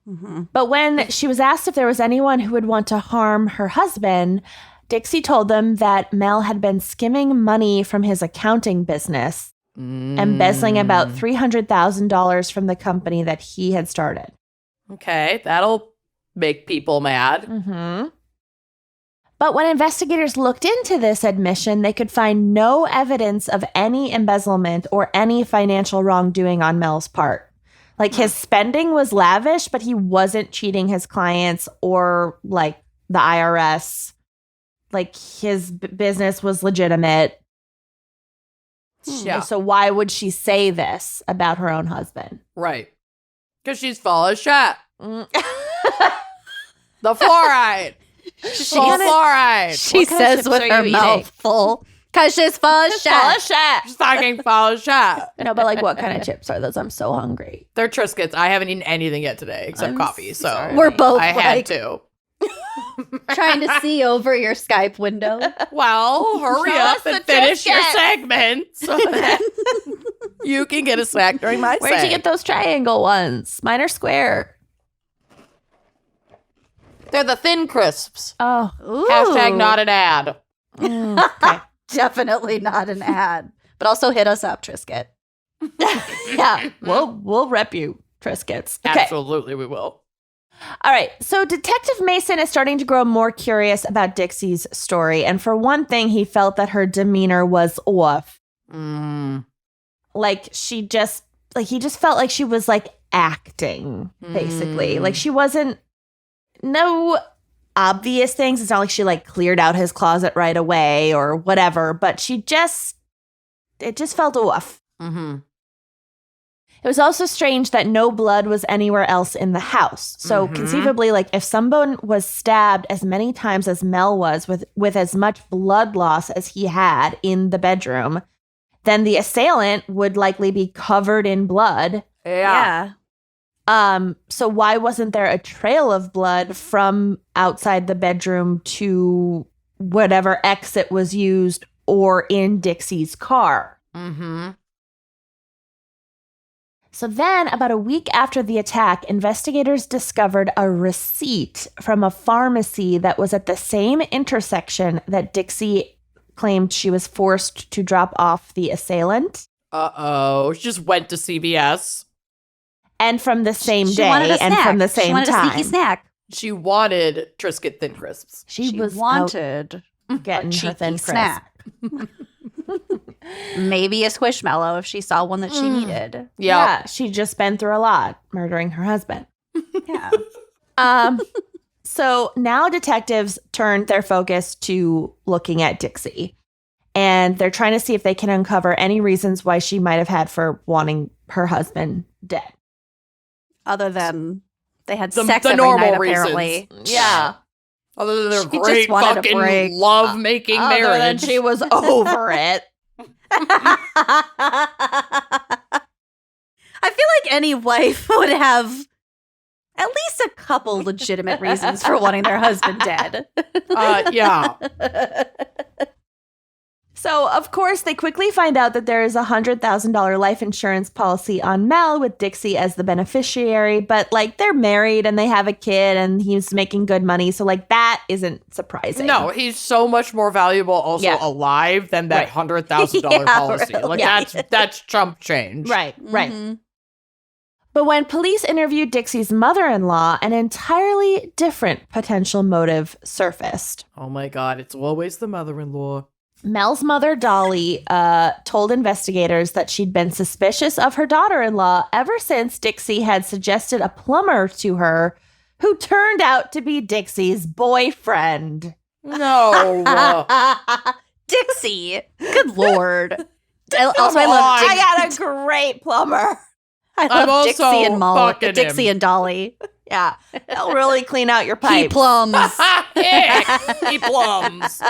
Mm-hmm. But when she was asked if there was anyone who would want to harm her husband, Dixie told them that Mel had been skimming money from his accounting business, embezzling about $300,000 from the company that he had started. Okay, that'll make people mad. Mm-hmm. But when investigators looked into this admission, they could find no evidence of any embezzlement or any financial wrongdoing on Mel's part. Like his spending was lavish, but he wasn't cheating his clients or like the IRS. Like his business was legitimate. Yeah. So why would she say this about her own husband? Right. Because she's full of shit. Mm. The fluoride. Full of fluoride. She What kind of says chips with are her you mouth eating? full. Because she's full of shit. She's fucking full of shit. No, but like what kind of chips are those? I'm so hungry. They're Triscuits. I haven't eaten anything yet today except I'm coffee. So sorry. We're both I had like to. trying to see over your Skype window. Well, hurry Show up us and the finish your Triscuit. segment so that you can get a snack during my Where'd you get those triangle ones? Mine are square. They're the thin crisps. Oh. Ooh. Hashtag not an ad. Okay. Definitely not an ad. But also hit us up, Triscuit. Yeah. We'll rep you, Triscuits. Okay. Absolutely, we will. All right. So Detective Mason is starting to grow more curious about Dixie's story. And for one thing, he felt that her demeanor was off. Like he just felt like she was like acting, basically. Like she wasn't, no obvious things. It's not like she like cleared out his closet right away or whatever, but it just felt off. Mm-hmm. It was also strange that no blood was anywhere else in the house. So conceivably, like if someone was stabbed as many times as Mel was with as much blood loss as he had in the bedroom, then the assailant would likely be covered in blood. Yeah. So why wasn't there a trail of blood from outside the bedroom to whatever exit was used or in Dixie's car? Mm-hmm. So then, about a week after the attack, investigators discovered a receipt from a pharmacy that was at the same intersection that Dixie claimed she was forced to drop off the assailant. Uh-oh. She just went to CVS. And from the same She day wanted a and snack. from the She same wanted time. a sneaky snack. She wanted Triscuit Thin Crisps. She was wanted out getting a her thin cheeky crisp. snack. Maybe a Squishmallow if she saw one that she needed. Yeah, she'd just been through a lot, murdering her husband. Yeah. So now detectives turned their focus to looking at Dixie. And they're trying to see if they can uncover any reasons why she might have had for wanting her husband dead. Other than they had The sex every normal night, reasons. apparently. Yeah. Other than their She just great wanted a fucking break. love-making Other than marriage. she was over it. I feel like any wife would have at least a couple legitimate reasons for wanting their husband dead. Yeah. So, of course, they quickly find out that there is a $100,000 life insurance policy on Mel with Dixie as the beneficiary. But, like, they're married and they have a kid and he's making good money. So, like, that isn't surprising. No, he's so much more valuable also Yeah. alive than that Right. $100,000 Yeah, policy. really. Like, Yeah. that's chump change. Right, right. Mhm. But when police interviewed Dixie's mother-in-law, an entirely different potential motive surfaced. Oh my God, it's always the mother-in-law. Mel's mother, Dolly, told investigators that she'd been suspicious of her daughter-in-law ever since Dixie had suggested a plumber to her who turned out to be Dixie's boyfriend. No. Dixie. Good Lord. Also, I on. love I got a great plumber. I I'm love also Dixie and Molly. fucking Dixie him. and Dolly. Yeah, they'll really clean out your He pipes. plums. He plums.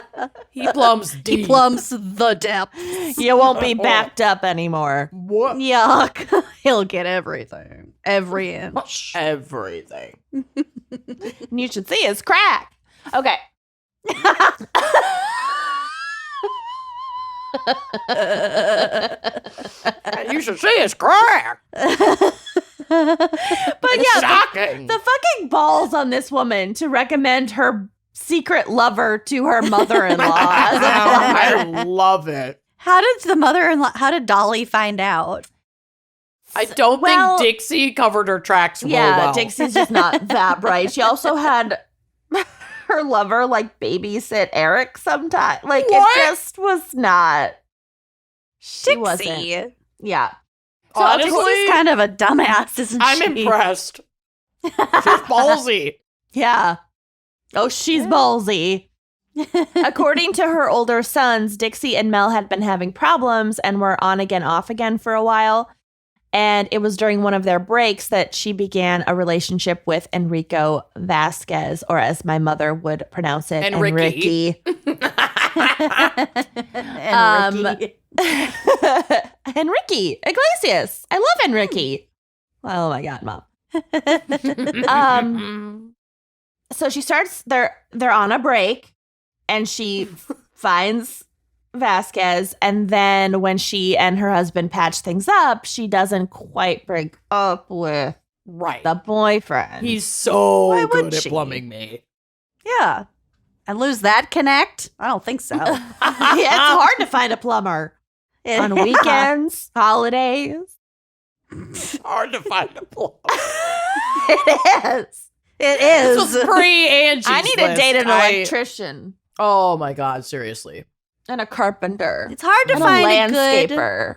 He plums deep. He plums the depths. You won't be backed up anymore. What? Yuck. He'll get everything. Every inch. Everything. And you should see his crack. Okay. You should see his crack. But It's yeah, shocking. the fucking balls on this woman to recommend her secret lover to her mother-in-law. I love it. How did Dolly find out? I don't Well- think Dixie covered her tracks real Yeah, well. Dixie's just not that bright. She also had her lover like babysit Eric sometime. Like What? it just was not. She Dixie. wasn't. Yeah. Honestly, Dixie's kind of a dumbass, isn't I'm she? impressed. She's ballsy. Yeah. Oh, she's ballsy. According to her older sons, Dixie and Mel had been having problems and were on again, off again for a while. And it was during one of their breaks that she began a relationship with Enrico Vasquez, or as my mother would pronounce it, Enrique. Enrique. Enrique Iglesias. I love Enrique. Oh my God, Mom. So she starts, they're on a break and she finds Vasquez. And then when she and her husband patch things up, she doesn't quite break up with Right. the boyfriend. He's so Why would good at she? plumbing me. Yeah. And lose that connect? I don't think so. Yeah, it's hard to find a plumber on weekends, holidays. It's hard to find a plumber. It is. It This is. was pre-Angie's I need to list. date an electrician Oh my God, seriously. and a carpenter It's hard to and find a a good landscaper.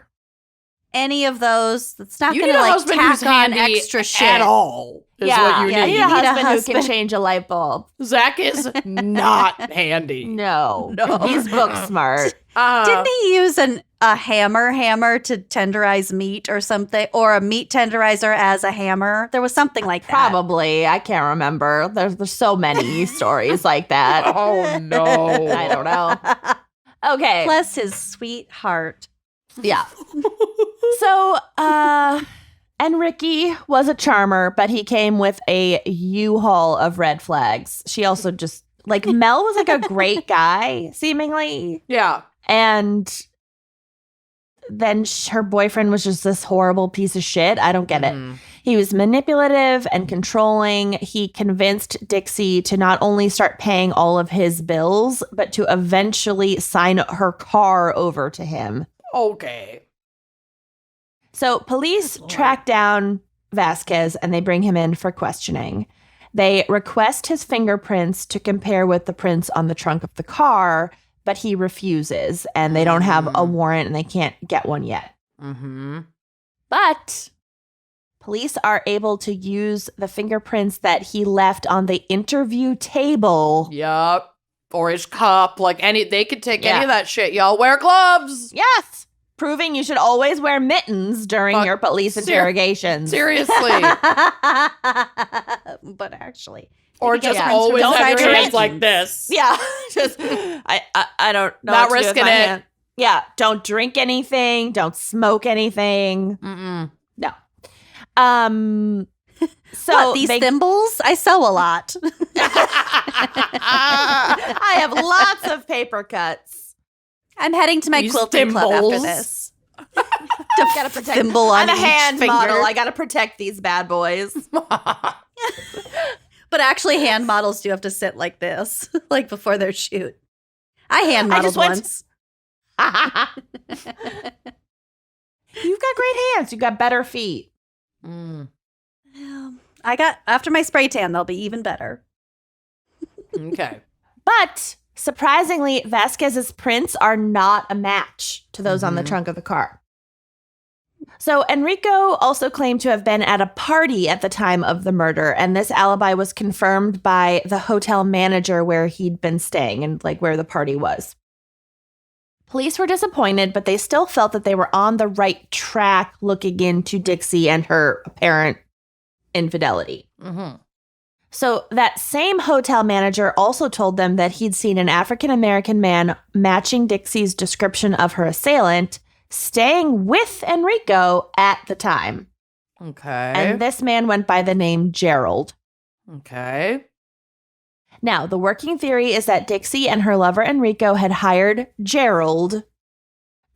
any of those that's not You going need to a like husband who's tack on handy extra shit. at all. is what you you need. need a husband who can change a light bulb. Zach is not handy. No. No. He's book smart. Didn't he use a hammer to tenderize meat or something? Or a meat tenderizer as a hammer? There was something like that. Probably. I can't remember. There's so many stories like that. Oh, no. I don't know. Okay. Bless his sweet heart. Yeah. So, and Ricky was a charmer, but he came with a U-Haul of red flags. She also just, like, Mel was like a great guy, seemingly. Yeah. And then her boyfriend was just this horrible piece of shit. I don't get it. He was manipulative and controlling. He convinced Dixie to not only start paying all of his bills, but to eventually sign her car over to him. Okay. So police track down Vasquez and they bring him in for questioning. They request his fingerprints to compare with the prints on the trunk of the car, but he refuses, and they don't have a warrant and they can't get one yet. But police are able to use the fingerprints that he left on the interview table. Yup. Or his cup. Like, they could take any of that shit. Y'all wear gloves. Yes! Proving you should always wear mittens during your police interrogations. Seriously. But actually. Or just always have your hands like this. Yeah. Just, I don't know. Not what to do with risking my it. hand. Yeah. Don't drink anything. Don't smoke anything. No. So what, these thimbles? I sew a lot. I have lots of paper cuts. I'm heading to my These quilting club after thimbles. this. Gotta protect. Thimble on I'm a each hand finger. model. I gotta protect these bad boys. But actually, hand models do have to sit like this, like before their shoot. I hand modeled once. You've got great hands. You've got better feet. I got, after my spray tan, they'll be even better. Okay. But surprisingly, Vasquez's prints are not a match to those on the trunk of the car. So Enrico also claimed to have been at a party at the time of the murder, and this alibi was confirmed by the hotel manager where he'd been staying and like where the party was. Police were disappointed, but they still felt that they were on the right track looking into Dixie and her apparent infidelity. So that same hotel manager also told them that he'd seen an African-American man matching Dixie's description of her assailant staying with Enrico at the time. Okay. And this man went by the name Gerald. Okay. Now, the working theory is that Dixie and her lover Enrico had hired Gerald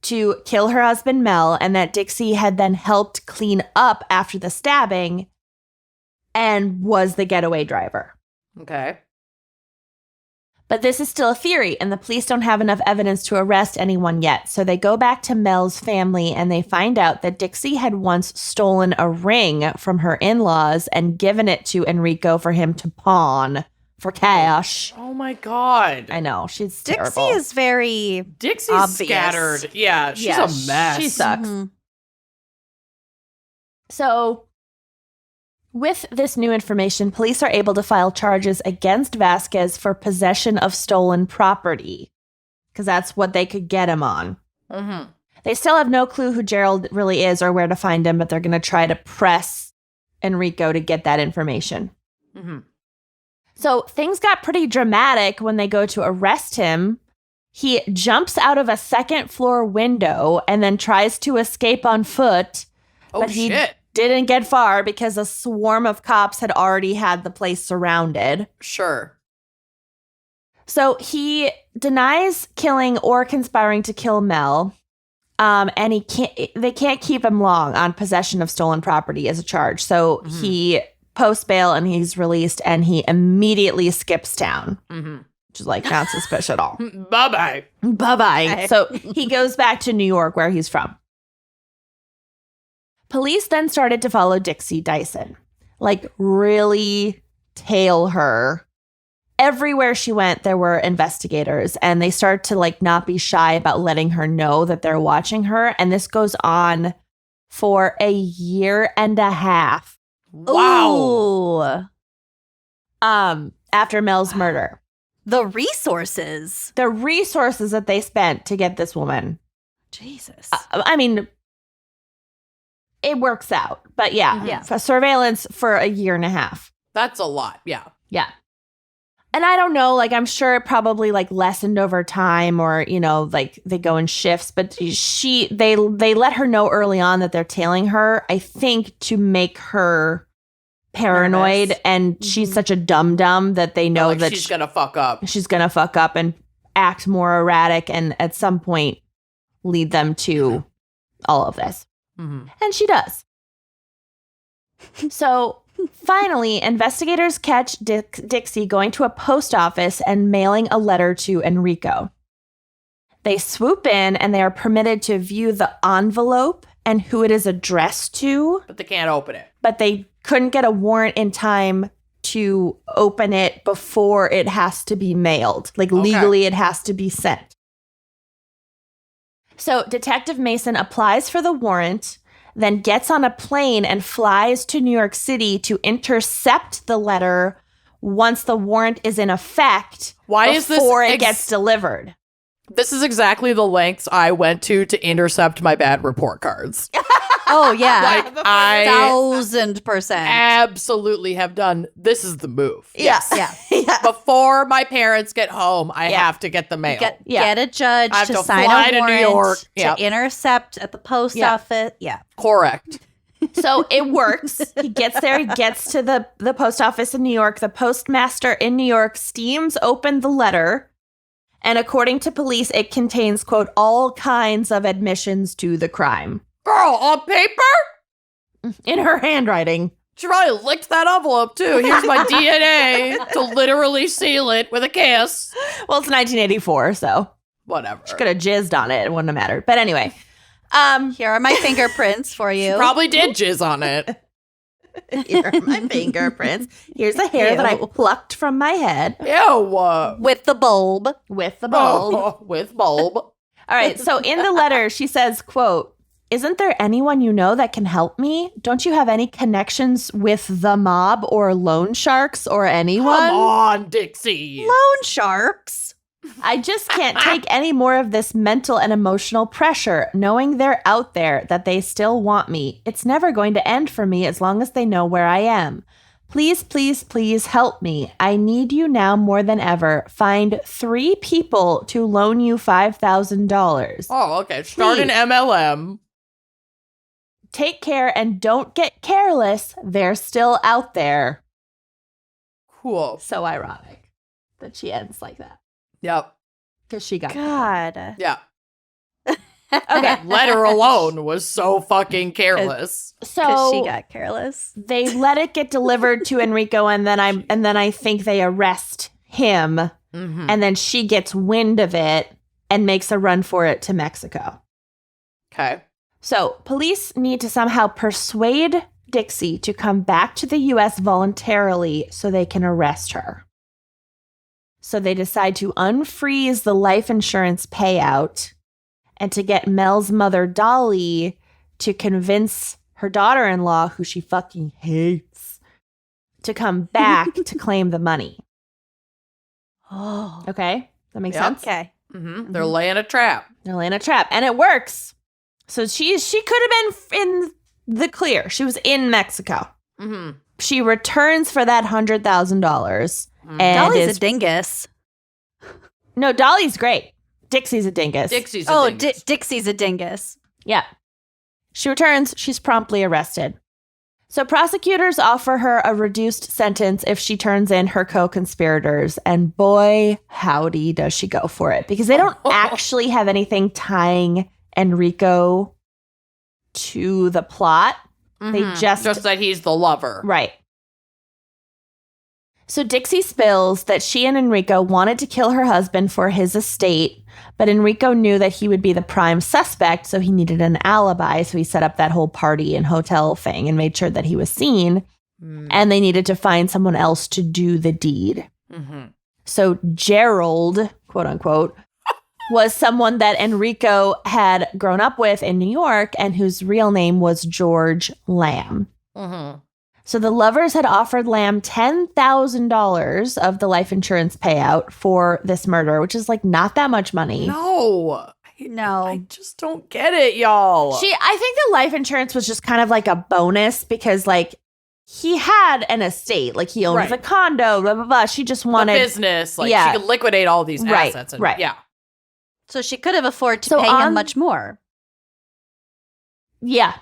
to kill her husband Mel, and that Dixie had then helped clean up after the stabbing and was the getaway driver. Okay. But this is still a theory, and the police don't have enough evidence to arrest anyone yet. So they go back to Mel's family, and they find out that Dixie had once stolen a ring from her in-laws and given it to Enrico for him to pawn for cash. Oh my God. I know, she's Dixie terrible. is very Dixie's obvious. scattered. Yeah, she's Yeah, a mess. She sucks. Mhm. So, with this new information, police are able to file charges against Vasquez for possession of stolen property, because that's what they could get him on. They still have no clue who Gerald really is or where to find him, but they're going to try to press Enrico to get that information. So things got pretty dramatic when they go to arrest him. He jumps out of a second floor window and then tries to escape on foot. Oh, but he shit. didn't get far because a swarm of cops had already had the place surrounded. Sure. So he denies killing or conspiring to kill Mel. And they can't keep him long on possession of stolen property as a charge. So he posts bail and he's released, and he immediately skips town, which is like not suspicious at all. Bye-bye. Bye-bye. So he goes back to New York where he's from. Police then started to follow Dixie Dyson, like really tail her. Everywhere she went, there were investigators, and they start to like not be shy about letting her know that they're watching her. And this goes on for a year and a half. Wow. Ooh. After Mel's murder. The resources. The resources that they spent to get this woman. Jesus. I mean, it works out. But yeah. For surveillance for a year and a half. That's a lot. Yeah. Yeah. And I don't know, like, I'm sure it probably, like, lessened over time or, you know, like, they go in shifts. But they let her know early on that they're tailing her, I think, to make her paranoid. Nervous. And she's such a dum-dum that they know that she's going to fuck up. She's going to fuck up and act more erratic and at some point lead them to all of this. Mm-hmm. And she does. So... Finally, investigators catch Dixie going to a post office and mailing a letter to Enrico. They swoop in and they are permitted to view the envelope and who it is addressed to. But they can't open it. But they couldn't get a warrant in time to open it before it has to be mailed. Like, legally, it has to be sent. So Detective Mason applies for the warrant, then gets on a plane and flies to New York City to intercept the letter once the warrant is in effect. Why is this before it gets delivered? This is exactly the lengths I went to intercept my bad report cards. Oh, yeah. Like, I 1,000%. absolutely have done. This is the move. Yes. Yeah. Before my parents get home, I have to get the mail. Get a judge I have to to sign fly a to New warrant York. to Yep. intercept at the post office. Yeah. Correct. So it works. He gets there. He gets to the post office in New York. The postmaster in New York steams open the letter. And according to police, it contains, quote, all kinds of admissions to the crime. Girl, on paper? In her handwriting. She probably licked that envelope, too. Here's my DNA to literally seal it with a kiss. Well, it's 1984, so Whatever. she could have jizzed on it. It wouldn't have mattered. But anyway. Here are my fingerprints for you. Probably did jizz on it. Here are my fingerprints. Here's a hair that I plucked from my head. Ew. With the bulb. With the bulb. Oh, with bulb. All right. So in the letter, she says, quote, isn't there anyone you know that can help me? Don't you have any connections with the mob or loan sharks or anyone? Come on, Dixie. Loan sharks. I just can't take any more of this mental and emotional pressure, knowing they're out there, that they still want me. It's never going to end for me as long as they know where I am. Please, please, please help me. I need you now more than ever. Find 3 people to loan you $5,000. Oh, okay. Start an MLM. Take care and don't get careless. They're still out there. Cool. So ironic that she ends like that. Yep. Because she got God. Yeah. Okay. Letter alone was so fucking careless. Because So she got careless. they let it get delivered to Enrico, and then I think they arrest him, Mm-hmm. and then she gets wind of it and makes a run for it to Mexico. Okay. So police need to somehow persuade Dixie to come back to the U.S. voluntarily so they can arrest her. So they decide to unfreeze the life insurance payout and to get Mel's mother, Dolly, to convince her daughter-in-law, who she fucking hates, to come back to claim the money. Oh. Okay? That makes Yep. sense? Okay. Mm-hmm. They're laying a trap. They're laying a trap. And it works. So she could have been in the clear. She was in Mexico. Mm-hmm. She returns for that $100,000. And Dolly's a dingus. No, Dolly's great. Dixie's a dingus. Dixie's a dingus. Dixie's a dingus. Yeah. She returns. She's promptly arrested. So prosecutors offer her a reduced sentence if she turns in her co-conspirators. And boy, howdy, does she go for it. Because they don't actually have anything tying Enrico to the plot. Mhm. They just that he's the lover. Right. So Dixie spills that she and Enrico wanted to kill her husband for his estate, but Enrico knew that he would be the prime suspect, so he needed an alibi. So he set up that whole party and hotel thing and made sure that he was seen. And they needed to find someone else to do the deed. Mm-hmm. So Gerald, quote unquote, was someone that Enrico had grown up with in New York and whose real name was George Lamb. Mm-hmm. So the lovers had offered Lamb $10,000 of the life insurance payout for this murder, which is like not that much money. No. No. I just don't get it, y'all. I think the life insurance was just kind of like a bonus because like he had an estate, like he owned Right. the condo, blah, blah, blah. She just wanted the business. Like, Yeah. she could liquidate all these Right, assets. And, right. Yeah. So she could have afforded to So pay on- him much more. Yeah.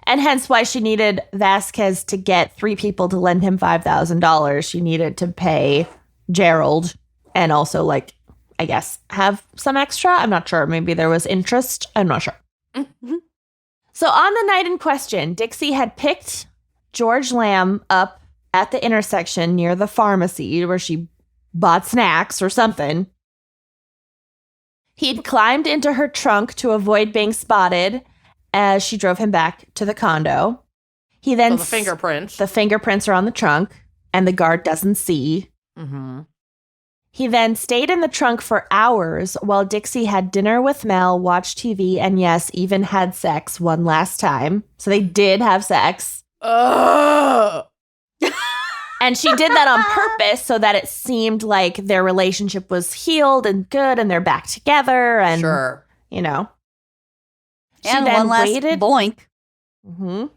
And hence why she needed Vasquez to get 3 people to lend him $5,000. She needed to pay Gerald and also, like, I guess, have some extra. I'm not sure. Maybe there was interest. I'm not sure. Mhm. So on the night in question, Dixie had picked George Lamb up at the intersection near the pharmacy where she bought snacks or something. He'd climbed into her trunk to avoid being spotted as she drove him back to the condo. He then So the fingerprints. the fingerprints are on the trunk and the guard doesn't see. Mm-hmm. He then stayed in the trunk for hours while Dixie had dinner with Mel, watched TV, and yes, even had sex one last time. So they did have sex. Ugh. And she did that on purpose so that it seemed like their relationship was healed and good and they're back together. And, Sure. you know. She And then one last waited. boink. Mhm.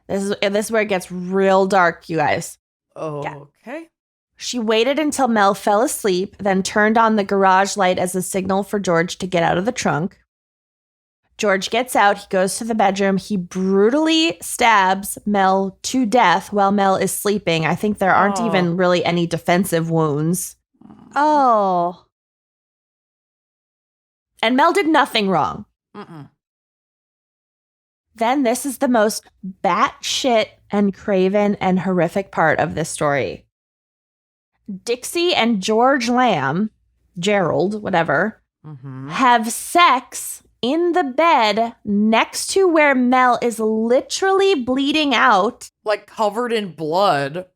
This is where it gets real dark, you guys. Okay. She waited until Mel fell asleep, then turned on the garage light as a signal for George to get out of the trunk. George gets out. He goes to the bedroom. He brutally stabs Mel to death while Mel is sleeping. I think there aren't Oh. even really any defensive wounds. Oh. And Mel did nothing wrong. Mm-mm. Then this is the most batshit and craven and horrific part of this story. Dixie and George Lamb, Gerald, whatever, Mm-hmm. have sex in the bed next to where Mel is literally bleeding out Like covered in blood.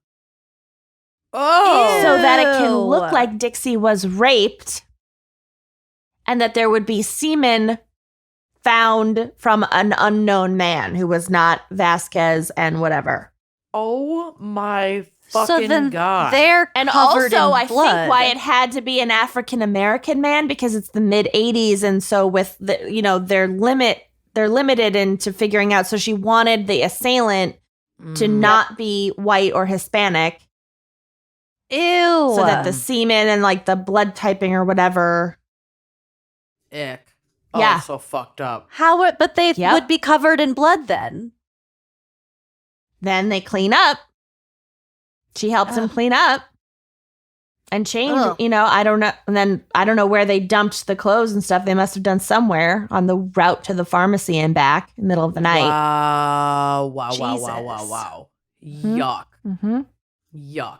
Oh. so that it can Ew. look like Dixie was raped and that there would be semen found from an unknown man who was not Vasquez and whatever. Oh my So fucking then god. they're And covered also, in I blood. think why it had to be an African American man because it's the mid '80s, and so with the they're limited into figuring out. So she wanted the assailant to Mm. not be white or Hispanic, Ew. so that the semen and like the blood typing or whatever. Ick. Oh, Yeah. so fucked up. But they Yep. would be covered in blood then. Then they clean up. She helps him Ugh. clean up and change. Ugh. I don't know. And then I don't know where they dumped the clothes and stuff. They must have done somewhere on the route to the pharmacy and back in the middle of the night. Wow. Jesus. Yuck. Mm-hmm. Yuck.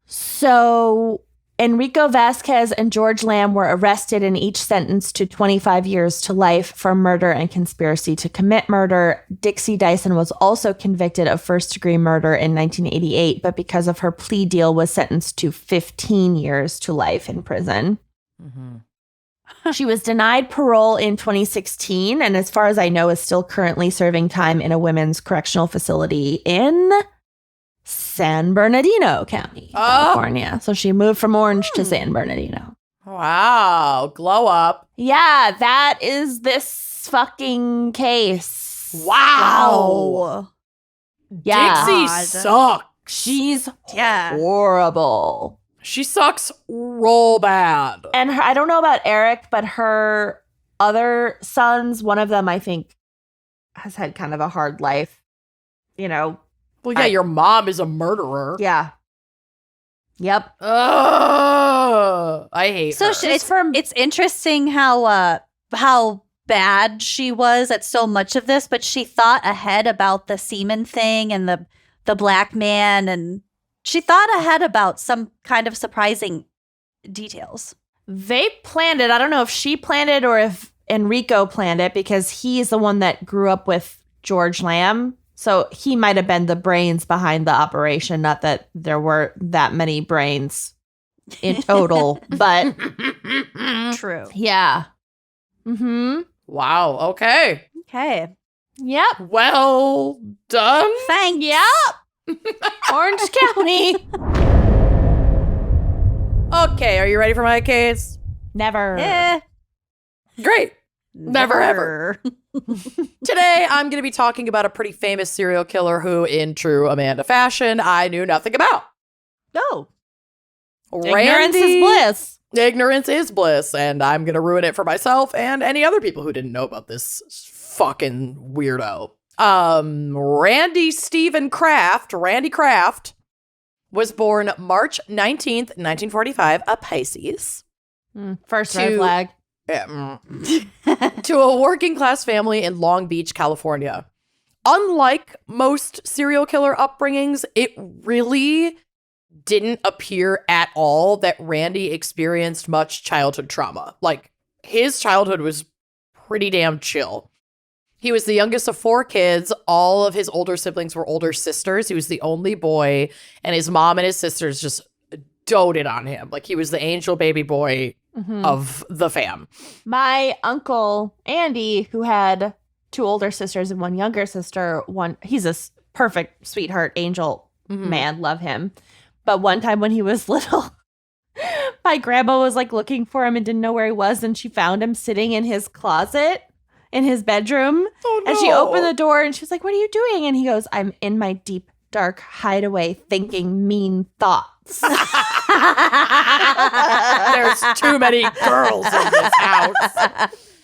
So Enrico Vasquez and George Lamb were arrested and each sentenced to 25 years to life for murder and conspiracy to commit murder. Dixie Dyson was also convicted of first-degree murder in 1988, but because of her plea deal was sentenced to 15 years to life in prison. Mm-hmm. She was denied parole in 2016 and as far as I know is still currently serving time in a women's correctional facility in San Bernardino County, Oh. California. So she moved from Orange to San Bernardino. Wow. Glow up. Yeah, that is this fucking case. Wow. Yeah. Dixie God. sucks. She's Yeah. horrible. She sucks real bad. And I don't know about Eric, but her other sons, one of them I think has had kind of a hard life. You know, Well, yeah, your mom is a murderer. yeah. Yep. Ugh. I hate So her. it's interesting how bad she was at so much of this, but she thought ahead about the semen thing and the black man, and she thought ahead about some kind of surprising details. They planned it. I don't know if she planned it or if Enrico planned it because he's the one that grew up with George Lamb. So he might have been the brains behind the operation. Not that there were that many brains in total, but True. yeah. Mm-hmm. Wow. Okay. Okay. Yep. Well done. Thanks. Yep. Orange County. Okay, are you ready for my case? Never. Great. Never ever. Today, I'm going to be talking about a pretty famous serial killer who, in true Amanda fashion, I knew nothing about. Oh. Ignorance is bliss. Ignorance is bliss, and I'm going to ruin it for myself and any other people who didn't know about this fucking weirdo. Randy Kraft, was born March 19th, 1945, a Pisces. First red flag. To a working class family in Long Beach, California. Unlike most serial killer upbringings, it really didn't appear at all that Randy experienced much childhood trauma. Like, his childhood was pretty damn chill. He was the youngest of 4 kids. All of his older siblings were older sisters. He was the only boy, and his mom and his sisters just doted on him. Like, he was the angel baby boy of the fam. My uncle, Andy, who had 2 older sisters and 1 younger sister, he's a perfect sweetheart angel man, love him. But one time when he was little, my grandma was like looking for him and didn't know where he was, and she found him sitting in his closet in his bedroom. Oh, no. And she opened the door and she was like, "What are you doing?" And he goes, "I'm in my deep, dark hideaway thinking mean thoughts." There's too many girls in this house.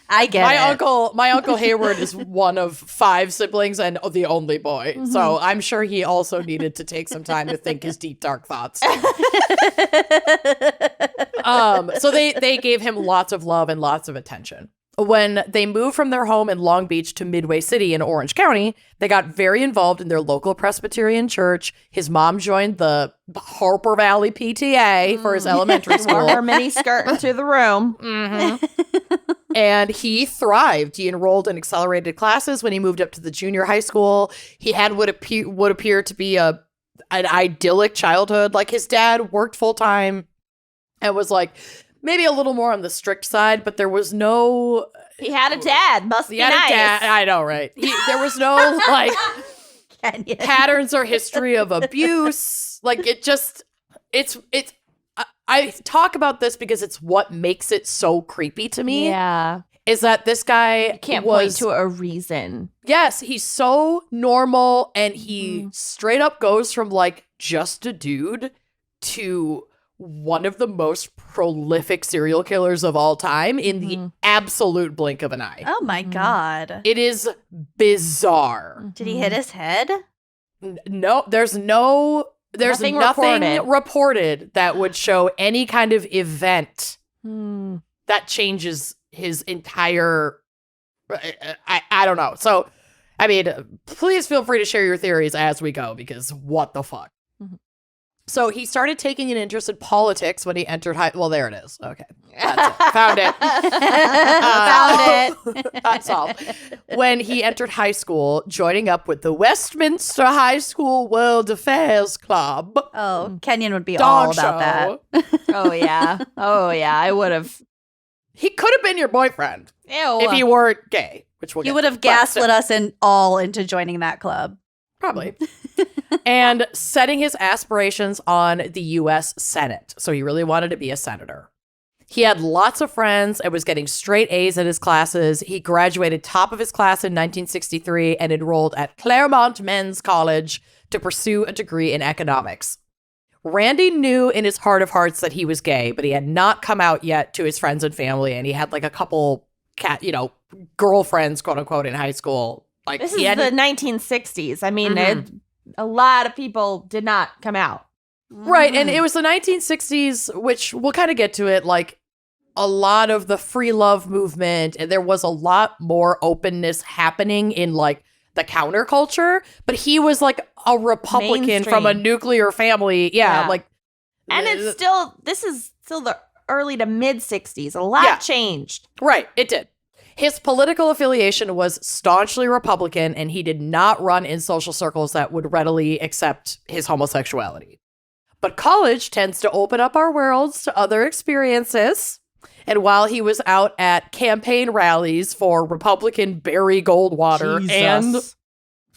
I get it. My uncle Hayward is one of 5 siblings and the only boy. So I'm sure he also needed to take some time to think his deep, dark thoughts. So they gave him lots of love and lots of attention. When they moved from their home in Long Beach to Midway City in Orange County, they got very involved in their local Presbyterian church. His mom joined the Harper Valley PTA for his elementary school. Wore her mini skirt into the room. And he thrived. He enrolled in accelerated classes when he moved up to the junior high school. He had what appear to be an idyllic childhood. Like, his dad worked full time and was like maybe a little more on the strict side, but there was no... He had a dad. Must be nice. I know, right? There was no, like, patterns or history of abuse. Like, I talk about this because it's what makes it so creepy to me. Yeah. Is that this guy point to a reason. Yes, he's so normal, and he straight up goes from, like, just a dude to one of the most prolific serial killers of all time in the absolute blink of an eye. Oh my God. It is bizarre. Did he hit his head? No, there's nothing reported that would show any kind of event that changes his entire... I don't know. So, I mean, please feel free to share your theories as we go, because what the fuck? So he started taking an interest in politics when he entered high... Well, there it is. Okay. That's it. Found it. Found it. That's all. When he entered high school, joining up with the Westminster High School World Affairs Club. Oh, Kenyon would be all about that. Oh, yeah. I would have. He could have been your boyfriend. Ew. If he weren't gay, which we'll You get would to. have gaslit us all into joining that club. Probably. And setting his aspirations on the U.S. Senate. So he really wanted to be a senator. He had lots of friends and was getting straight A's in his classes. He graduated top of his class in 1963 and enrolled at Claremont Men's College to pursue a degree in economics. Randy knew in his heart of hearts that he was gay, but he had not come out yet to his friends and family. And he had like a couple girlfriends, quote unquote, in high school. Like, this is the 1960s. I mean, a lot of people did not come out. Right. And it was the 1960s, which we'll kind of get to it, like a lot of the free love movement. And there was a lot more openness happening in like the counterculture. But he was like a Republican from a nuclear family. Yeah. Like, and this is still the early to mid 60s. A lot changed. Right. It did. His political affiliation was staunchly Republican, and he did not run in social circles that would readily accept his homosexuality. But college tends to open up our worlds to other experiences. And while he was out at campaign rallies for Republican Barry Goldwater and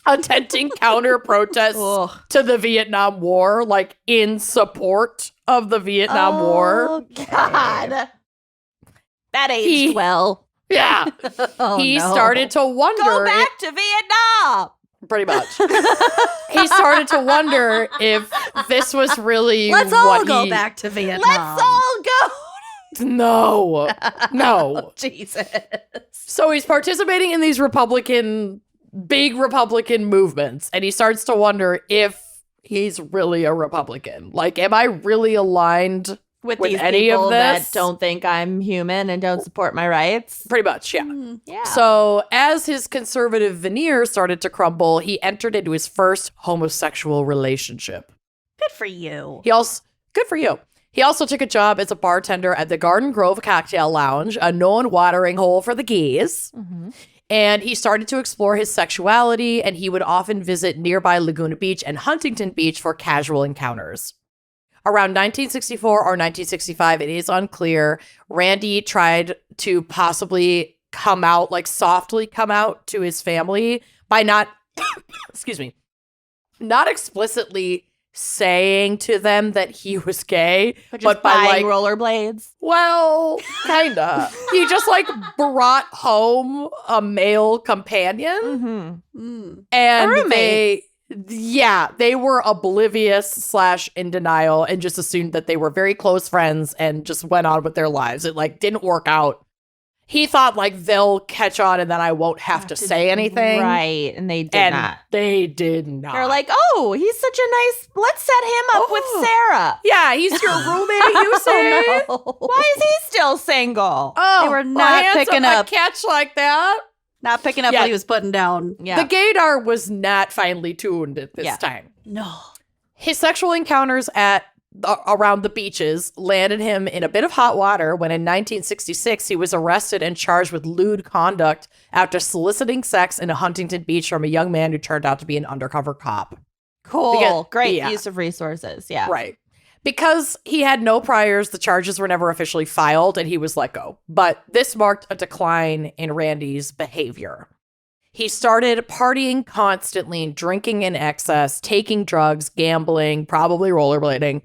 attempting counter protests to the Vietnam War, like in support of the Vietnam War. Oh, God. That aged well. Yeah. He started to wonder. Go back to Vietnam. Pretty much. He started to wonder if this was really Let's all go back to Vietnam. Let's all go. No. Jesus. So he's participating in these big Republican movements, and he starts to wonder if he's really a Republican. Like, am I really aligned with these any people of this? that don't think I'm human and don't support my rights? Pretty much, yeah. Yeah. So as his conservative veneer started to crumble, he entered into his first homosexual relationship. Good for you. Good for you. He also took a job as a bartender at the Garden Grove Cocktail Lounge, a known watering hole for the gays. Mm-hmm. And he started to explore his sexuality, and he would often visit nearby Laguna Beach and Huntington Beach for casual encounters. Around 1964 or 1965, it is unclear, Randy tried to possibly softly come out to his family by not explicitly saying to them that he was gay, but by rollerblades. Well, kinda. He just brought home a male companion, and they were oblivious / in denial and just assumed that they were very close friends and just went on with their lives. It didn't work out. He thought they'll catch on and then I won't have to say anything. Right. And they did not. They did not. They're like, oh, he's such a nice, let's set him up with Sarah. Yeah, he's your roommate, you say? No. Why is he still single? Oh, They were not picking up. a catch like that. Not picking up what he was putting down. Yeah. The gaydar was not finely tuned at this time. No. His sexual encounters around the beaches landed him in a bit of hot water when in 1966 he was arrested and charged with lewd conduct after soliciting sex in a Huntington Beach from a young man who turned out to be an undercover cop. Cool. Great use of resources. Yeah. Right. Because he had no priors, the charges were never officially filed and he was let go. But this marked a decline in Randy's behavior. He started partying constantly, drinking in excess, taking drugs, gambling, probably rollerblading.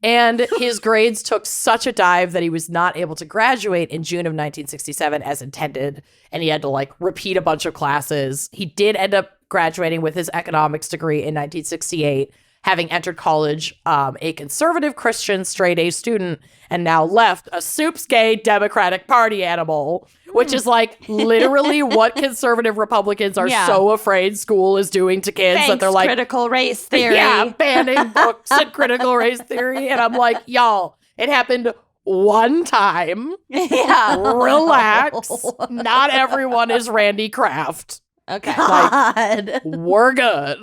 And his grades took such a dive that he was not able to graduate in June of 1967 as intended. And he had to repeat a bunch of classes. He did end up graduating with his economics degree in 1968, having entered college a conservative Christian straight A student and now left a soups gay Democratic Party animal, which is literally what conservative Republicans are so afraid school is doing to kids. Thanks, that they're critical race theory. Yeah, banning books and critical race theory. And I'm like, y'all, it happened one time. Yeah. Relax. Not everyone is Randy Kraft. Okay. God. We're good.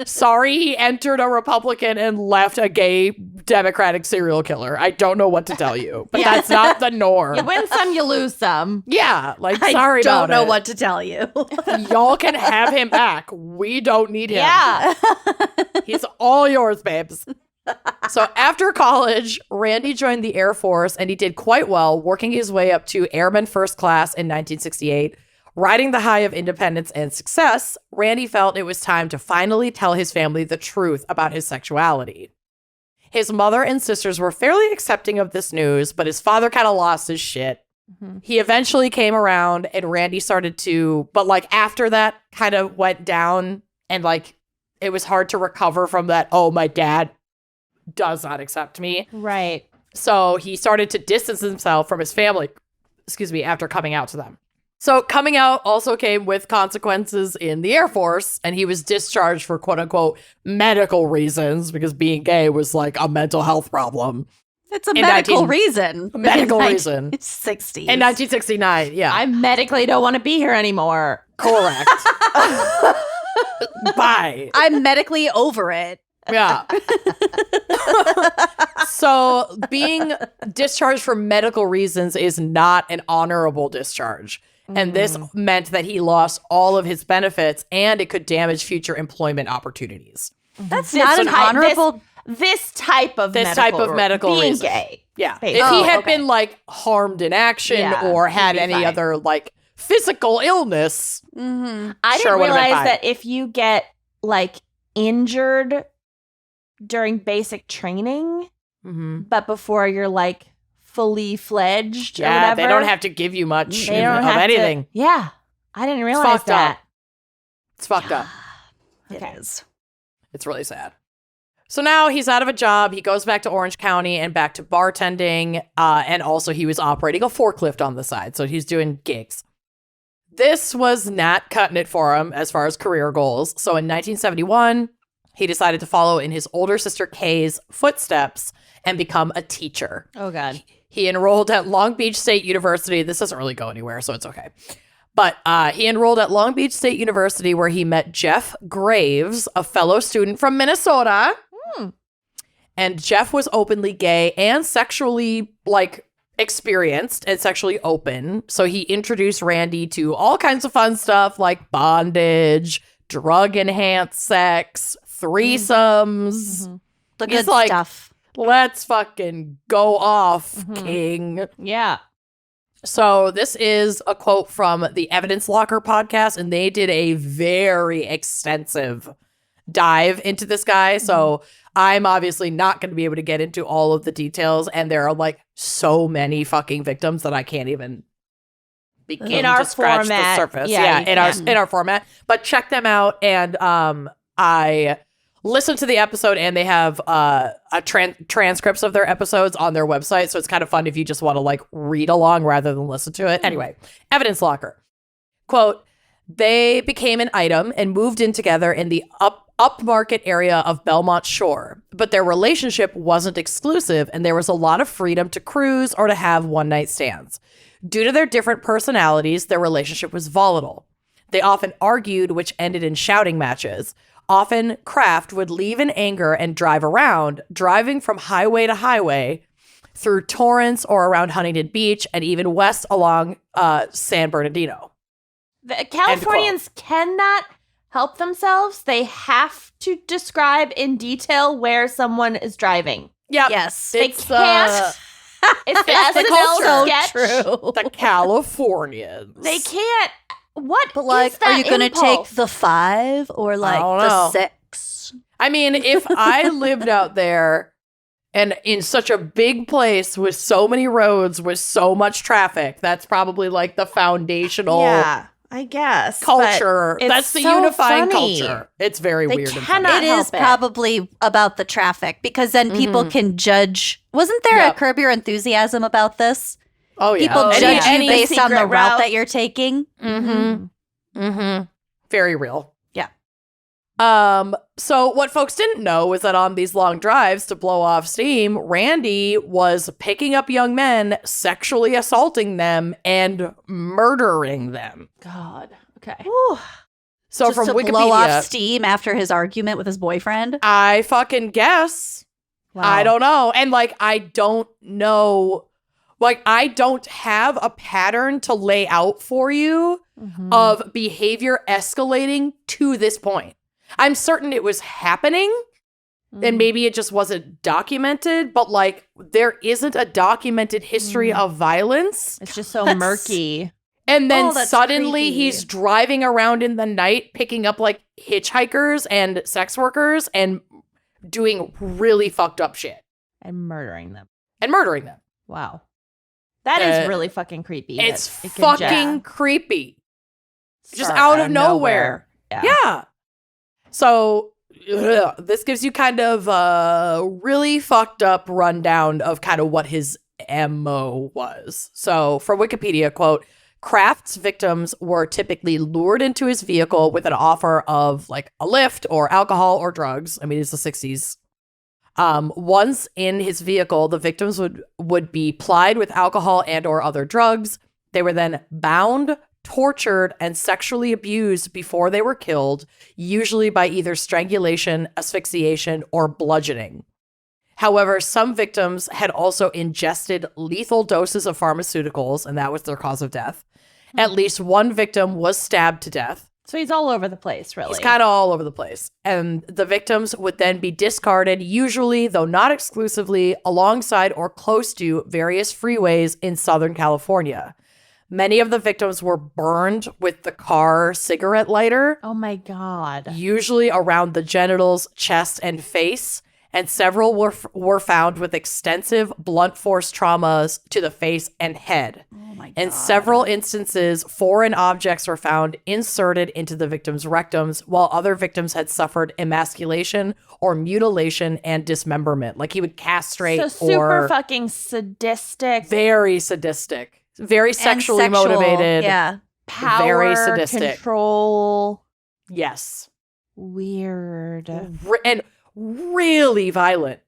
Sorry he entered a Republican and left a gay Democratic serial killer. I don't know what to tell you, but that's not the norm. You win some, you lose some. Yeah, sorry about it. I don't know what to tell you. Y'all can have him back. We don't need him. Yeah. He's all yours, babes. So after college, Randy joined the Air Force and he did quite well, working his way up to Airman First Class in 1968. Riding the high of independence and success, Randy felt it was time to finally tell his family the truth about his sexuality. His mother and sisters were fairly accepting of this news, but his father kind of lost his shit. Mm-hmm. He eventually came around and Randy started to, but after that kind of went down and it was hard to recover from that, oh, my dad does not accept me. Right. So he started to distance himself from his family, after coming out to them. So coming out also came with consequences in the Air Force, and he was discharged for quote unquote medical reasons because being gay was a mental health problem. It's a medical reason. A medical reason. 60s. In 1969, yeah. I medically don't want to be here anymore. Correct. Bye. I'm medically over it. Yeah. So being discharged for medical reasons is not an honorable discharge. And this meant that he lost all of his benefits and it could damage future employment opportunities. That's not an honorable. This type of medical being reason. gay. Yeah. Basically. If he Oh, had okay. been like harmed in action Yeah, or had he'd be any fine. other like physical illness, Mm-hmm. I Sure didn't would've been realize fine. that if you get like injured during basic training, but before you're like fully fledged or yeah, whatever, they don't have to give you much they don't of have to- anything. Yeah, I didn't realize fucked up. that. It's fucked up. It Okay. is. It's really sad. So now he's out of a job. He goes back to Orange County and back to bartending. And also he was operating a forklift on the side. So he's doing gigs. This was not cutting it for him as far as career goals. So in 1971, he decided to follow in his older sister Kay's footsteps and become a teacher. Oh God. He enrolled at Long Beach State University. This doesn't really go anywhere, so it's okay. But he enrolled at Long Beach State University where he met Jeff Graves, a fellow student from Minnesota. And Jeff was openly gay and sexually, like, experienced and sexually open. So he introduced Randy to all kinds of fun stuff like bondage, drug-enhanced sex, threesomes. The He's good like- stuff. Let's fucking go off, king. Yeah. So this is a quote from the Evidence Locker podcast, and they did a very extensive dive into this guy. So I'm obviously not going to be able to get into all of the details, and there are like so many fucking victims that I can't even begin In our to scratch format, the surface. yeah, Yeah, you in our format. But check them out, and I listened to the episode, and they have transcripts of their episodes on their website. So it's kind of fun if you just want to like read along rather than listen to it. Anyway, Evidence Locker. Quote, they became an item and moved in together in the upmarket area of Belmont Shore. But their relationship wasn't exclusive, and there was a lot of freedom to cruise or to have one-night stands. Due to their different personalities, their relationship was volatile. They often argued, which ended in shouting matches. Often, Kraft would leave in anger and drive around, driving from highway to highway through Torrance or around Huntington Beach and even west along San Bernardino. The Californians cannot help themselves. They have to describe in detail where someone is driving. Yeah, Yes. They it's can't. It's the It's the SNL culture. sketch. the Californians. They can't. What? But like, is that are you gonna take impulse? the 5 or like don't the know. 6? I mean, if I lived out there and in such a big place with so many roads with so much traffic, that's probably like the foundational Yeah, I guess. culture. but it's That's the so unifying funny. culture. It's very They weird. And cannot- funny. It help is it. probably about the traffic because then people can judge. Wasn't there Yep. a Curb Your Enthusiasm about this? Oh yeah. People Oh, judge yeah. you Any based on the secret route route. that you're taking. Very real. Yeah. So what folks didn't know was that on these long drives to blow off steam, Randy was picking up young men, sexually assaulting them, and murdering them. God. Okay. So Just from to Wikipedia, blow off steam after his argument with his boyfriend. I fucking guess. Wow. I don't know. And like, I don't know. Like, I don't have a pattern to lay out for you Mhm. of behavior escalating to this point. I'm certain it was happening and maybe it just wasn't documented, but like, there isn't a documented history of violence. It's just so That's- murky. And then Oh, that's suddenly creepy. he's driving around in the night, picking up like hitchhikers and sex workers and doing really fucked up shit And murdering them. and murdering them. Wow. That is Uh, really fucking creepy. It's that it could fucking creepy. Just start out of nowhere. Yeah. Yeah. So this gives you kind of a really fucked up rundown of kind of what his MO was. So from Wikipedia, quote, Kraft's victims were typically lured into his vehicle with an offer of like a lift or alcohol or drugs. I mean, it's the 60s. Once in his vehicle, the victims would be plied with alcohol and or other drugs. They were then bound, tortured, and sexually abused before they were killed, usually by either strangulation, asphyxiation, or bludgeoning. However, some victims had also ingested lethal doses of pharmaceuticals, and that was their cause of death. At least one victim was stabbed to death. So he's all over the place, really. He's kind of all over the place. And the victims would then be discarded, usually, though not exclusively, alongside or close to various freeways in Southern California. Many of the victims were burned with the car cigarette lighter, Oh my God. usually around the genitals, chest, and face. And several were found with extensive blunt force traumas to the face and head. Oh my God. In several instances, foreign objects were found inserted into the victims' rectums, while other victims had suffered emasculation or mutilation and dismemberment. Like he would castrate So super or fucking sadistic. very sadistic, very sexually And sexual, motivated. Yeah. Power, very sadistic. control. Yes. Weird. And really violent,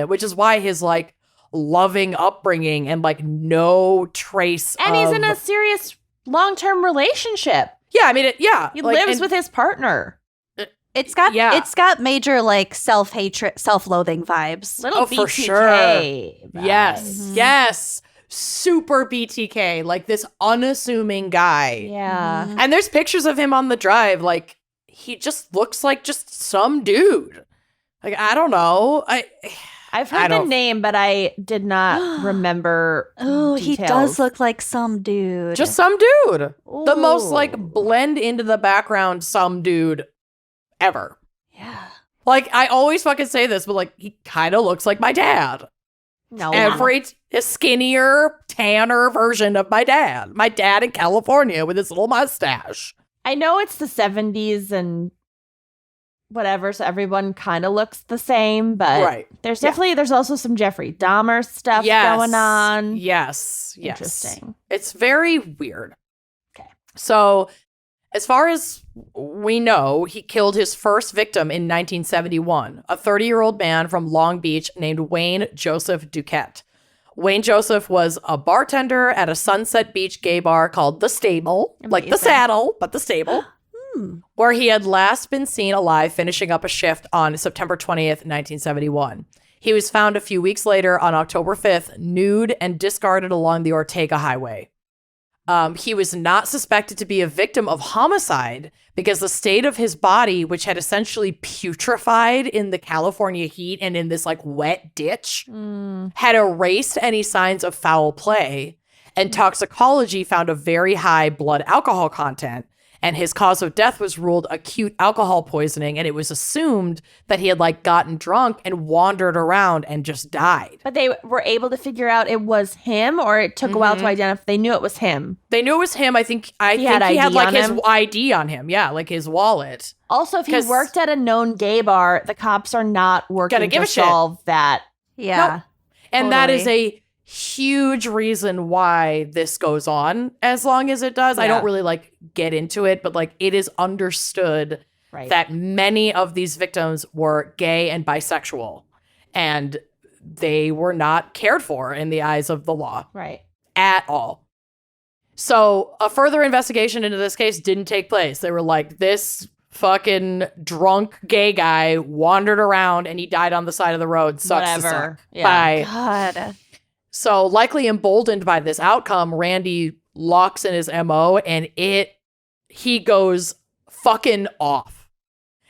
which is why his like loving upbringing and like no trace And of, he's in a serious long-term relationship. yeah, I mean, He lives with his partner. It's got Yeah. it's got major like self-hatred, self-loathing vibes. Little Oh, BTK. for sure. vibes. Yes, yes, super BTK, like this unassuming guy. Yeah. Mhm. And there's pictures of him on the drive, like he just looks like just some dude. Like I don't know, I've I heard the don't- name, but I did not remember. Oh, he details. does look like some dude. just some dude, the most Ooh. like blend into the background some dude ever. yeah. Like I always fucking say this, but like he kind of looks like my dad. No. A skinnier, tanner version of my dad. My dad in California with his little mustache. I know it's the 70s and whatever, so everyone kind of looks the same, but Right. there's Yeah. there's also some Jeffrey Dahmer stuff Yes. going on. Yes. Yes. Interesting. It's very weird. Okay. So, as far as we know, he killed his first victim in 1971, a 30-year-old man from Long Beach named Wayne Joseph Duquette. Wayne Joseph was a bartender at a Sunset Beach gay bar called The Stable, like the Amazing. Saddle, but The Stable, Hmm. where he had last been seen alive finishing up a shift on September 20th, 1971. He was found a few weeks later on October 5th, nude and discarded along the Ortega Highway. He was not suspected to be a victim of homicide because the state of his body, which had essentially putrefied in the California heat and in this like wet ditch, had erased any signs of foul play. And toxicology found a very high blood alcohol content. And his cause of death was ruled acute alcohol poisoning. And it was assumed that he had like gotten drunk and wandered around and just died. But they were able to figure out it was him, or it took a while to identify. They knew it was him. They knew it was him. I think he had had ID like on his him? ID on him. Yeah, like his wallet. Also, if he 'Cause- worked at a known gay bar, the cops are not working Gonna give to a shit. solve that. Yeah. And that is Totally. a huge reason why this goes on as long as it does. I Yeah. don't really like get into it, but like it is understood Right. that many of these victims were gay and bisexual, and they were not cared for in the eyes of the law Right. at all. So a further investigation into this case didn't take place. They were like, this fucking drunk gay guy wandered around and he died on the side of the road. Sucks to Whatever. suck. Yeah. Bye. God. So likely emboldened by this outcome, Randy locks in his MO and he goes fucking off.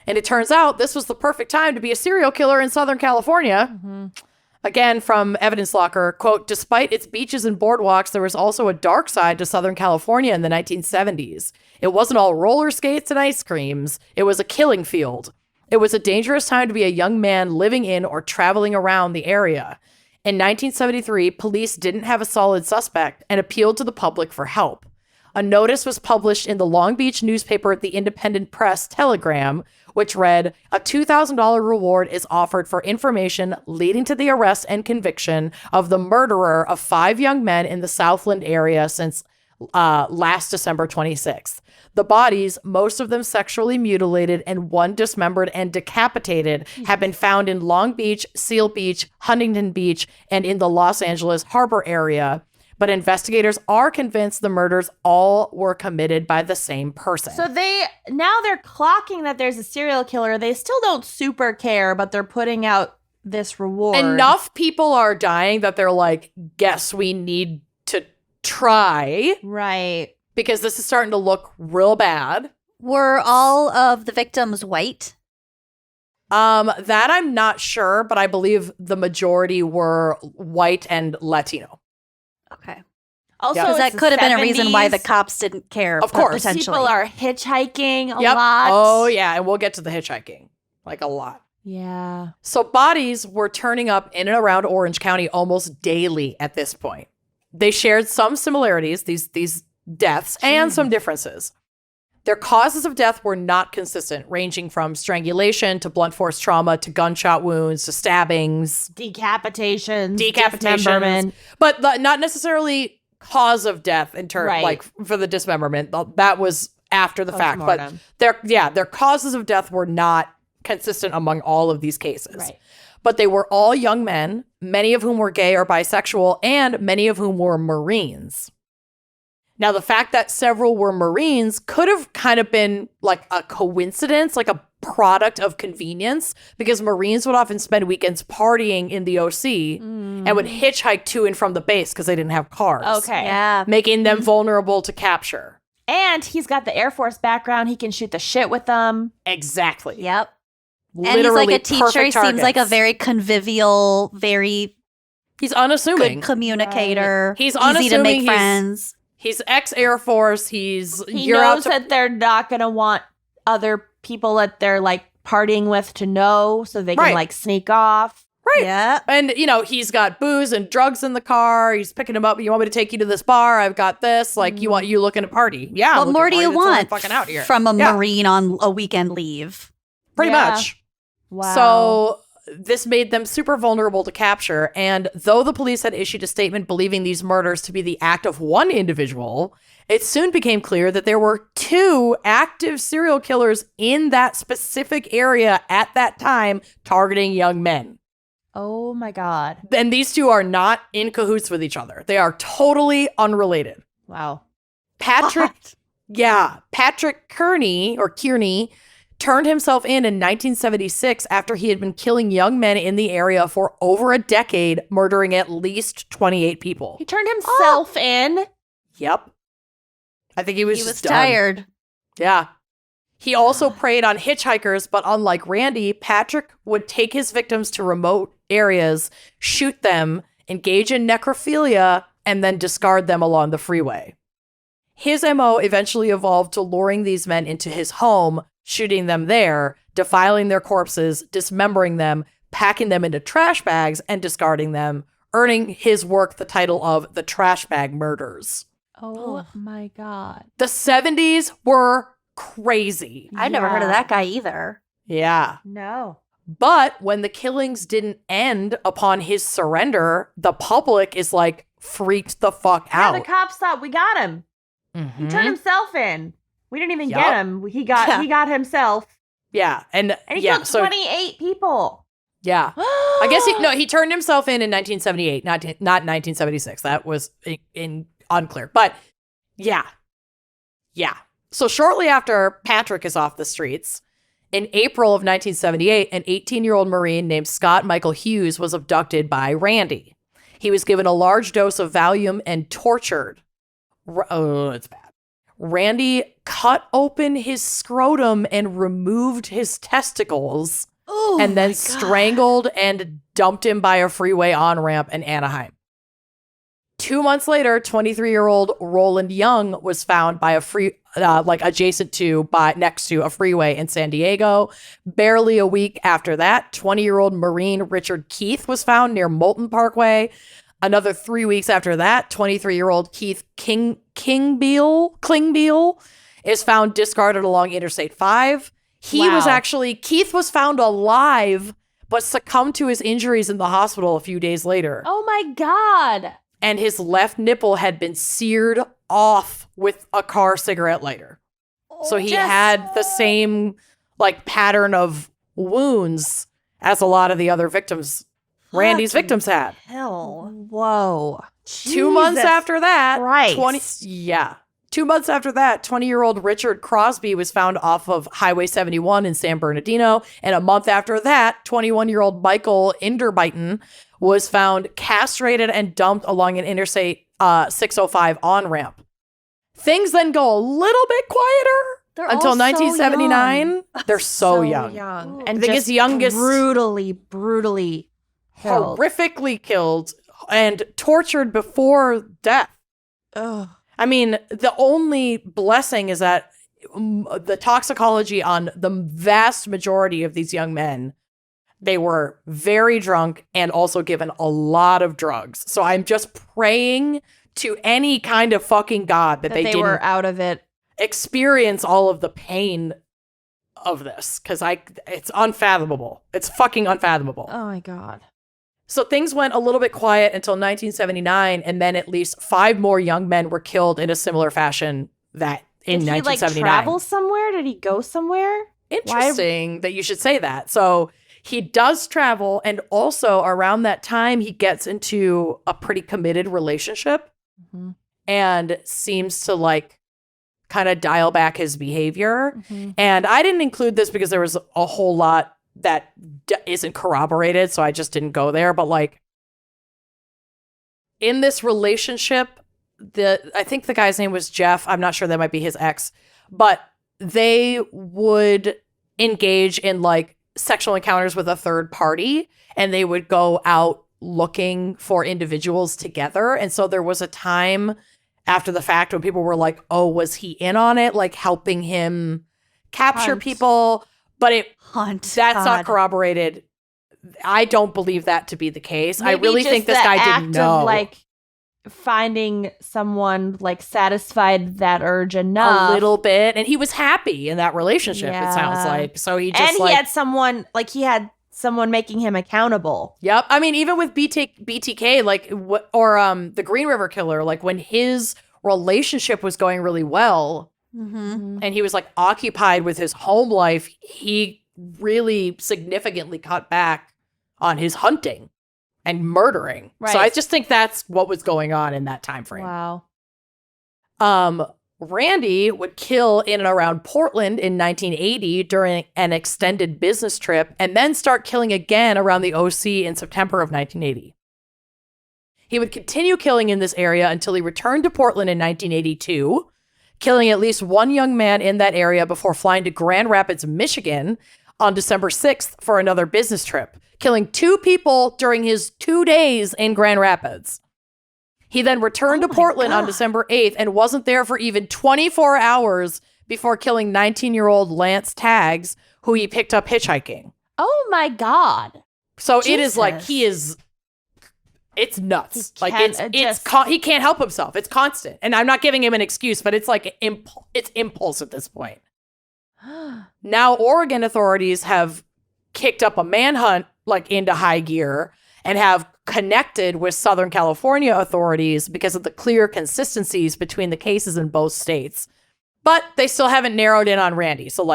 And it turns out this was the perfect time to be a serial killer in Southern California. Mhm. Again, from Evidence Locker, quote, despite its beaches and boardwalks, there was also a dark side to Southern California in the 1970s. It wasn't all roller skates and ice creams. It was a killing field. It was a dangerous time to be a young man living in or traveling around the area. In 1973, police didn't have a solid suspect and appealed to the public for help. A notice was published in the Long Beach newspaper, the Independent Press Telegram, which read, a $2,000 reward is offered for information leading to the arrest and conviction of the murderer of 5 young men in the Southland area since last December 26th. The bodies, most of them sexually mutilated and one dismembered and decapitated, have been found in Long Beach, Seal Beach, Huntington Beach, and in the Los Angeles Harbor area. But investigators are convinced the murders all were committed by the same person. So they're clocking that there's a serial killer. They still don't super care, but they're putting out this reward. Enough people are dying that they're like, guess we need to try. Right. because this is starting to look real bad. Were all of the victims white? That I'm not sure, but I believe the majority were white and Latino. Okay. Also, Yeah. Because that it's could the have been a reason why the 70s. cops didn't care. Of course. Potentially. People are hitchhiking a Yep. lot. Oh, yeah. And we'll get to the hitchhiking. Like a lot. Yeah. So bodies were turning up in and around Orange County almost daily at this point. They shared some similarities, these deaths, and some differences. Their causes of death were not consistent, ranging from strangulation to blunt force trauma to gunshot wounds to stabbings, Decapitations. decapitations, dismemberment. but not necessarily cause of death in turn, Right. like for the dismemberment. That was after the fact, but Postmortem. their causes of death were not consistent among all of these cases. Right. But they were all young men, many of whom were gay or bisexual, and many of whom were Marines. Now, the fact that several were Marines could have kind of been like a coincidence, like a product of convenience, because Marines would often spend weekends partying in the OC and would hitchhike to and from the base because they didn't have cars. Okay. Yeah. Making them vulnerable to capture. And he's got the Air Force background. He can shoot the shit with them. Exactly. Yep. And Literally he's like a teacher. He perfect seems like a targets. very convivial, very He's unassuming. good communicator. He's easy to unassuming, make he's- friends. He's ex-Air Force. He You're out knows to that they're not going to want other people that they're like partying with to know, so they can Right. like sneak off. Right. Yeah. And, he's got booze and drugs in the car. He's picking him up. You want me to take you to this bar? I've got this. Like, you looking to party? Yeah. What more do you want Fucking out here. from a Yeah. Marine on a weekend leave? Pretty Yeah. much. Wow. So this made them super vulnerable to capture. And though the police had issued a statement believing these murders to be the act of one individual, it soon became clear that there were 2 active serial killers in that specific area at that time targeting young men. Oh my God. And these 2 are not in cahoots with each other. They are totally unrelated. Wow. Patrick Kearney turned himself in 1976 after he had been killing young men in the area for over a decade, murdering at least 28 people. He turned himself in. Yep. I think he was He was just done. tired. Yeah. He also preyed on hitchhikers, but unlike Randy, Patrick would take his victims to remote areas, shoot them, engage in necrophilia, and then discard them along the freeway. His MO eventually evolved to luring these men into his home, shooting them there, defiling their corpses, dismembering them, packing them into trash bags, and discarding them, earning his work the title of the Trash Bag Murders. Oh my God. The 70s were crazy. I'd never heard of Yeah. that guy either. Yeah. No. But when the killings didn't end upon his surrender, the public is like freaked the fuck Yeah, out. the cops thought we got him. He Mhm. turned himself in. We didn't even Yup. get him. He got himself. Yeah. And And he yeah, killed so 28 people. yeah. I guess he turned himself in 1978, not 1976. That was in unclear. But yeah. Yeah. So shortly after Patrick is off the streets, in April of 1978, an 18-year-old Marine named Scott Michael Hughes was abducted by Randy. He was given a large dose of Valium and tortured. Oh, it's bad. Randy cut open his scrotum and removed his testicles, Oh, and then strangled and dumped him by a freeway on-ramp in Anaheim. 2 months later, 23-year-old Roland Young was found by next to a freeway in San Diego. Barely a week after that, 20-year-old Marine Richard Keith was found near Moulton Parkway. Another 3 weeks after that, 23-year-old Keith Klingbeil is found discarded along Interstate 5. Keith was found alive, but succumbed to his injuries in the hospital a few days later. Oh my God. And his left nipple had been seared off with a car cigarette lighter. So he had the same pattern of wounds as a lot of the other victims, Randy's victims had. Hell. Whoa. 2 months Jesus after that, Christ. 2 months after that, 20-year-old Richard Crosby was found off of Highway 71 in San Bernardino. And a month after that, 21-year-old Michael Inderbyton was found castrated and dumped along an Interstate 605 on-ramp. Things then go a little bit quieter until all so 1979. young. They're so young. And I think his youngest brutally killed. horrifically killed and tortured before death. Ugh. I mean, the only blessing is that the toxicology on the vast majority of these young men, they were very drunk and also given a lot of drugs. So I'm just praying to any kind of fucking God that they didn't were out of it. experience all of the pain of this, because it's unfathomable. It's fucking unfathomable. Oh my God. So things went a little bit quiet until 1979, and then at least 5 more young men were killed in a similar fashion that in Did he 1979. travel somewhere? Did he go somewhere? Interesting that you should say that. So he does travel, and also around that time, he gets into a pretty committed relationship and seems to kind of dial back his behavior. And I didn't include this because there was a whole lot that isn't corroborated, so I just didn't go there. But in this relationship, I think the guy's name was Jeff. I'm not sure, that might be his ex, but they would engage in sexual encounters with a third party, and they would go out looking for individuals together. And so there was a time after the fact when people were like, oh, was he in on it? Helping him capture Hunt. people. But that's God. not corroborated. I don't believe that to be the case. I really think this guy didn't know. Finding someone satisfied that urge enough. A little bit. And he was happy in that relationship, it sounds like. So he just he had someone, making him accountable. Yep. I mean, even with BTK, or the Green River Killer, when his relationship was going really well, and he was occupied with his home life, he really significantly cut back on his hunting and murdering. Right. So I just think that's what was going on in that time frame. Wow. Randy would kill in and around Portland in 1980 during an extended business trip, and then start killing again around the OC in September of 1980. He would continue killing in this area until he returned to Portland in 1982, killing at least 1 young man in that area before flying to Grand Rapids, Michigan on December 6th for another business trip, killing 2 people during his 2 days in Grand Rapids. He then returned to Portland on December 8th and wasn't there for even 24 hours before killing 19-year-old Lance Taggs, who he picked up hitchhiking. Oh my God. So Jesus. it's nuts. He He can't help himself. It's constant. And I'm not giving him an excuse, but it's it's impulse at this point. Now, Oregon authorities have kicked up a manhunt into high gear and have connected with Southern California authorities because of the clear consistencies between the cases in both states. But they still haven't narrowed in on Randy. So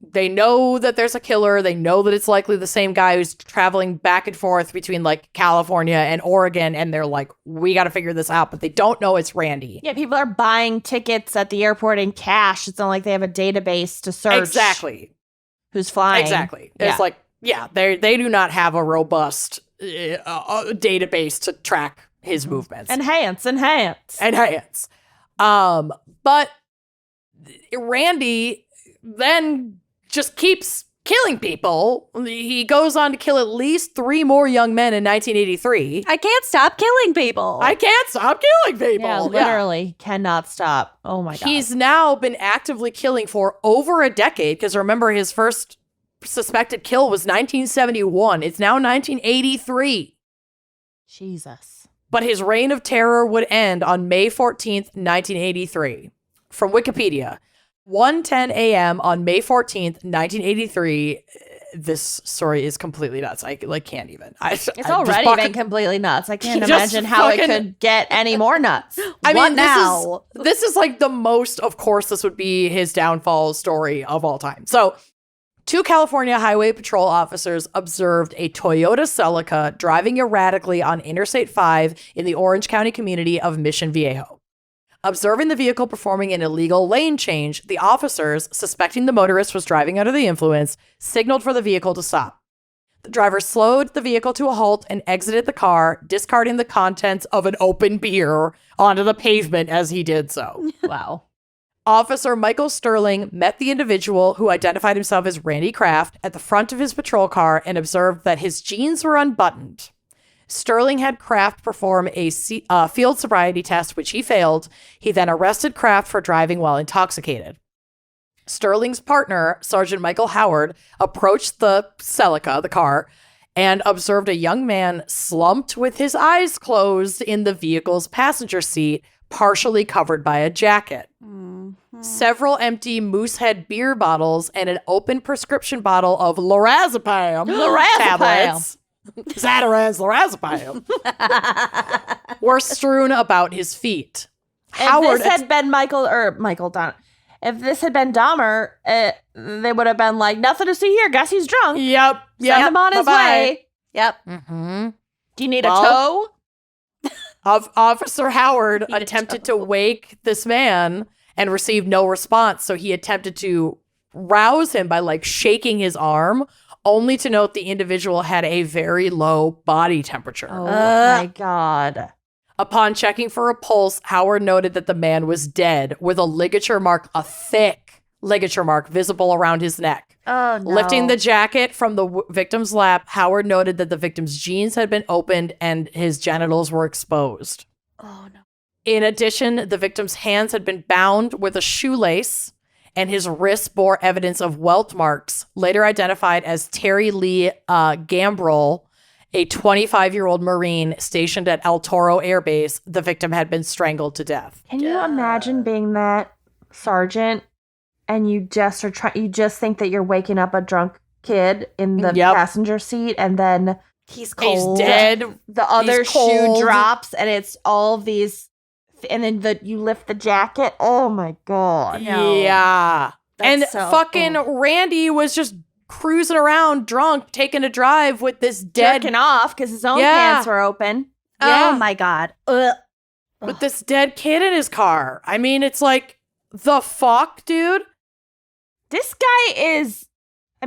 they know that there's a killer. They know that it's likely the same guy who's traveling back and forth between California and Oregon. And they're we got to figure this out. But they don't know it's Randy. Yeah, people are buying tickets at the airport in cash. It's not like they have a database to search. Exactly. Who's flying. Exactly. It's they do not have a robust database to track his movements. Enhance. But Randy then just keeps killing people. He goes on to kill at least 3 more young men in 1983. I can't stop killing people. I can't stop killing people. Yeah, literally cannot stop. Oh my God. He's now been actively killing for over a decade, because remember, his first suspected kill was 1971. It's now 1983. Jesus. But his reign of terror would end on May 14th, 1983. From Wikipedia, 1:10 a.m. on May 14th, 1983. This story is completely nuts. I can't even. It's already been completely nuts. I can't imagine how it could get any more nuts. This is the most, of course, this would be his downfall story of all time. So 2 California Highway Patrol officers observed a Toyota Celica driving erratically on Interstate 5 in the Orange County community of Mission Viejo. Observing the vehicle performing an illegal lane change, the officers, suspecting the motorist was driving under the influence, signaled for the vehicle to stop. The driver slowed the vehicle to a halt and exited the car, discarding the contents of an open beer onto the pavement as he did so. Wow. Officer Michael Sterling met the individual, who identified himself as Randy Kraft, at the front of his patrol car and observed that his jeans were unbuttoned. Sterling had Kraft perform a field sobriety test, which he failed. He then arrested Kraft for driving while intoxicated. Sterling's partner, Sergeant Michael Howard, approached the Celica, the car, and observed a young man slumped with his eyes closed in the vehicle's passenger seat, partially covered by a jacket. Several empty Moosehead beer bottles and an open prescription bottle of lorazepam tablets, Zatarain's lorazepam, were strewn about his feet. If this had been if this had been Dahmer, they would have been like, nothing to see here. Guess he's drunk. Yep. Send him on his way. Yep. Mm-hmm. Do you need a tow? Officer Howard attempted to wake this man and received no response. So he attempted to rouse him by like shaking his arm, only to note the individual had a very low body temperature. Oh my God. Upon checking for a pulse, Howard noted that the man was dead with a thick ligature mark visible around his neck. Oh, no. Lifting the jacket from the victim's lap, Howard noted that the victim's jeans had been opened and his genitals were exposed. Oh, no. In addition, the victim's hands had been bound with a shoelace, and his wrists bore evidence of welt marks, later identified as Terry Lee Gambrell, a 25-year-old Marine stationed at El Toro Air Base. The victim had been strangled to death. Can you imagine being that sergeant and you just think that you're waking up a drunk kid in the passenger seat, and then he's cold. He's dead. The other shoe drops and it's all these, and then you lift the jacket. Oh my God. No. Yeah. That's fucking Randy was just cruising around drunk, taking a drive with this dead, jerking off because his own pants were open. Oh my God. Ugh. with this dead kid in his car. I mean, it's like, the fuck, dude? This guy is,